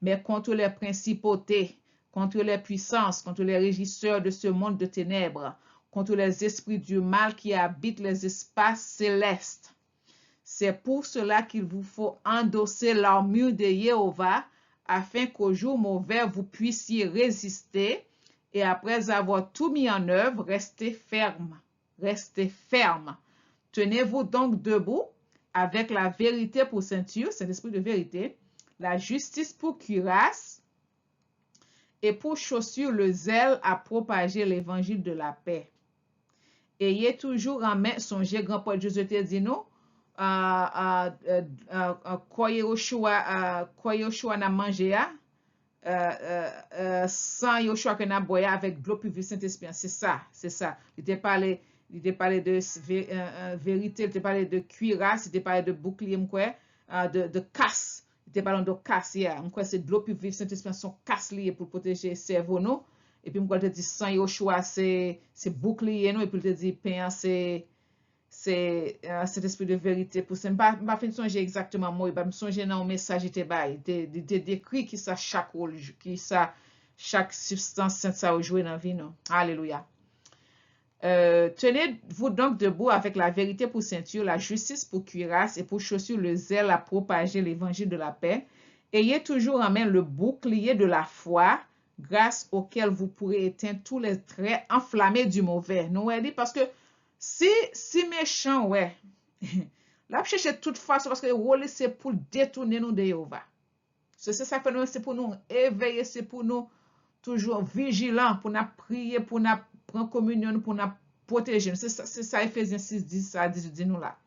Mais contre les principautés, contre les puissances, contre les régisseurs de ce monde de ténèbres, contre les esprits du mal qui habitent les espaces célestes. C'est pour cela qu'il vous faut endosser l'armure de Jéhovah, afin qu'au jour mauvais, vous puissiez résister et après avoir tout mis en œuvre, restez ferme. Restez ferme. Tenez-vous donc debout avec la vérité pour ceinture, c'est l'esprit de vérité, la justice pour cuirasse et pour chaussure le zèle à propager l'évangile de la paix. Ayez toujours en main, songez, grand Paul Joseph te dit nous, quoi Yoshua n'a mangé, sans Yoshua que n'a boya avec de l'eau puis Saint-Esprit. C'est ça. Il te parlait de vérité, il te parlait de cuirasse, il te parlait de bouclier, de casse. Il te parlait de casse, c'est de l'eau puis Saint-Esprit, son casse lié pour protéger le cerveau, nous. Et puis, je te dis, sans Yoshua, c'est bouclier, nous. Et puis, je te dis, pain, c'est cet esprit de vérité pour ça. Je ne vais pas songer exactement moi, je vais me songer dans un message de décrit qui ça chaque rôle, qui ça chaque substance sainte ça jouer dans la vie. Non? Alléluia. Tenez-vous donc debout avec la vérité pour ceinture, la justice pour cuirasse et pour chaussure le zèle à propager l'évangile de la paix. Ayez toujours en main le bouclier de la foi, grâce auquel vous pourrez éteindre tous les traits enflammés du mauvais. Nous, elle dit parce que si méchant, ouais, là, je cherche de toute façon parce que le rôle, c'est pour détourner nous de Jéhovah. C'est ça que fait nous, c'est pour nous éveiller, c'est pour nous toujours vigilants, pour nous prier, pour nous prendre communion, pour nous protéger. C'est ça, Éphésiens 6, 10 à 18, dit nous là.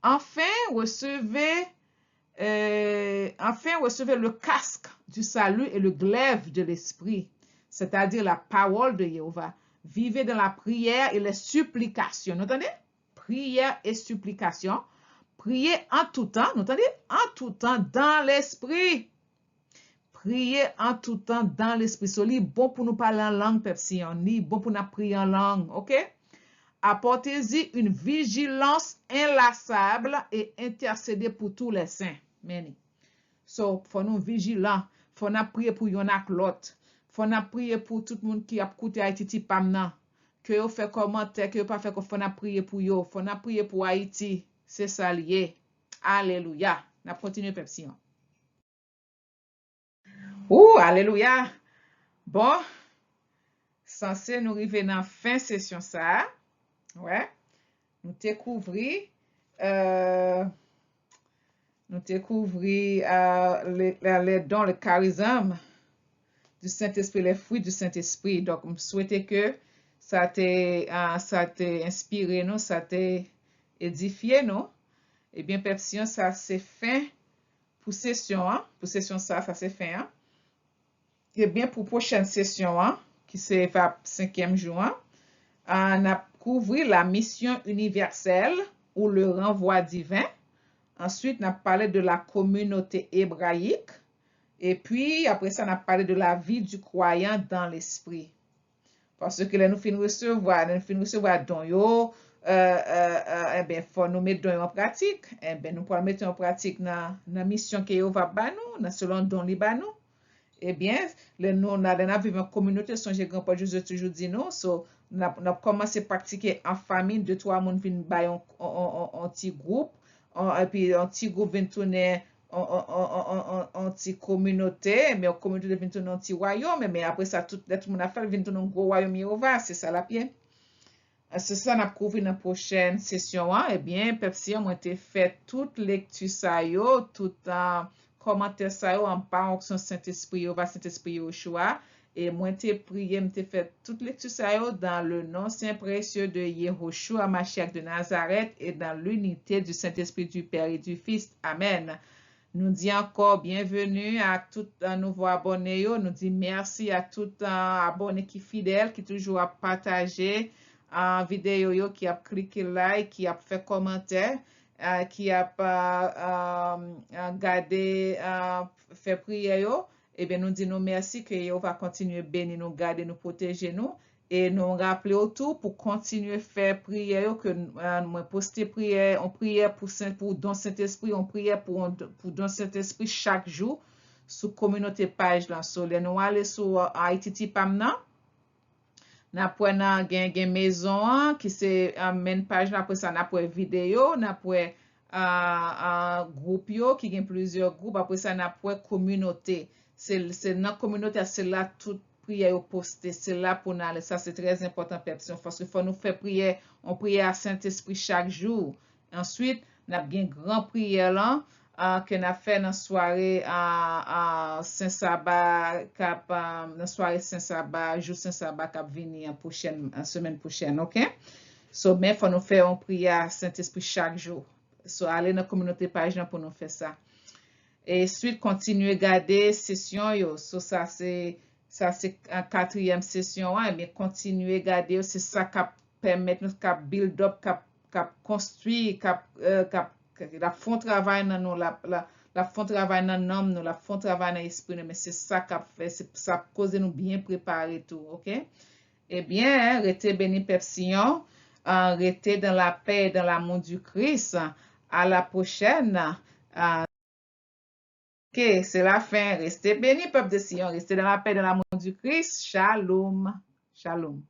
Enfin, recevez le casque du salut et le glaive de l'esprit, c'est-à-dire la parole de Jéhovah. Vivez dans la prière et les supplications. Vous entendez? Prière et supplication. Priez en tout temps. Vous entendez? En tout temps dans l'esprit. Priez en tout temps dans l'esprit. C'est bon pour nous parler en langue, Pepsi. Ni bon pour nous prier en langue. OK? Apportez-y une vigilance inlassable et intercédez pour tous les saints. Meni. So, faut nous vigilants. Faut nous prier pour yon ak l'autre. Faut nous prier pour tout le monde qui a écouté Haïti Pamna. Que vous fait commentaire, que vous pas fait, faut nous prier pour yo. Faut nous prier pour Haïti. C'est ça lié. Alléluia. On continue Pepsi. Alléluia. Bon. Censé nous arriver dans fin session ça. Ouais. Nous découvrir les dons, le charisme du Saint-Esprit, les fruits du Saint-Esprit. Donc, je souhaite que ça te inspiré, non? Ça te édifié, non? Eh bien, Pepsi, ça c'est fin pour session, hein? Pour session ça c'est fin, hein? Eh bien, pour prochaine session, hein? Qui c'est 5e jour, hein? On a couvert la mission universelle ou le renvoi divin. Ensuite, on a parlé de la communauté hébraïque. Et puis, après ça, on a parlé de la vie du croyant dans l'esprit. Parce que là, nous finissons recevoir don yo, eh bien, faut nous mettre don en pratique. Eh bien, nous pouvons mettre en pratique dans la mission que yo va ba nous, dans selon don li ba nous. Eh bien, nous avons vécu en communauté, son j'ai grand-père José toujours dit non, so, nous avons commencé à pratiquer en famille, 2-3 moun vin bay un petit groupe, et puis un petit groupe vient tourner en petit communauté, mais en communauté vient tourner en petit royaume, mais après ça, tout le monde a fait, vient tourner un gros royaume Yehova, c'est ça la pied. C'est ça, on a couvert dans la prochaine session. Eh bien, Pepsi, moi, j'ai fait toute lecture ça yo, tout commentaire ça yo, en parlant de son Saint-Esprit, Saint-Esprit au choix. Et moi, j'ai prié, j'ai fait toute lecture ça yo dans le nom saint précieux de Yehoshua, Mashiach de Nazareth, et dans l'unité du Saint-Esprit du Père et du Fils. Amen. Nous dit encore bienvenue à tout un nouveau abonné yo. Nous dit merci à tout un abonné qui fidèle, qui toujours a partagé en vidéo yo, qui a cliqué like, qui a fait commentaire, qui a gardé, fait prière yo. Eh bien, nous disons merci que yo va continuer bénir nous, garder nous, protéger nous. Et nous rappeler autour pour continuer à faire prière, que nous poster prière, on prière pour don Saint-Esprit, on prière pour don Saint-Esprit chaque jour sur communauté page là. So, nous aller sur Haïti Pamna. N'a pour nan gen maison qui c'est men page là après ça n'a pour vidéo, n'a pour groupe yo qui gen plusieurs groupes, après ça n'a pour communauté. C'est dans communauté, c'est là tout prière posté, c'est là pour nous, ça c'est très important parce que faut nous faire prière, on prie à Saint-Esprit chaque jour. Ensuite, n'a gen grand prière là que n'a fait dans soirée Saint-Sabbat cap dans soirée Saint-Sabbat, jour Saint-Sabbat cap venir en semaine prochaine, OK? So mais faut nous faire on prière Saint-Esprit chaque jour. So aller dans communauté page pour nous faire ça. Et ensuite continuer garder session yo. So ça c'est en 4e session, mais continuer garder c'est ça qui permet nous cap build up cap construire cap la fond travail dans nous la fond travail dans l'homme nous la fond travail dans l'esprit mais c'est ça qui fait c'est ça cause nous bien préparer tout, OK? Eh bien, restez béni Pepsiyon, restez dans la paix et dans l'amour du Christ. À la prochaine. OK, c'est la fin. Restez béni peuple de Sion, restez dans la paix et dans l'amour du Christ. Shalom. Shalom.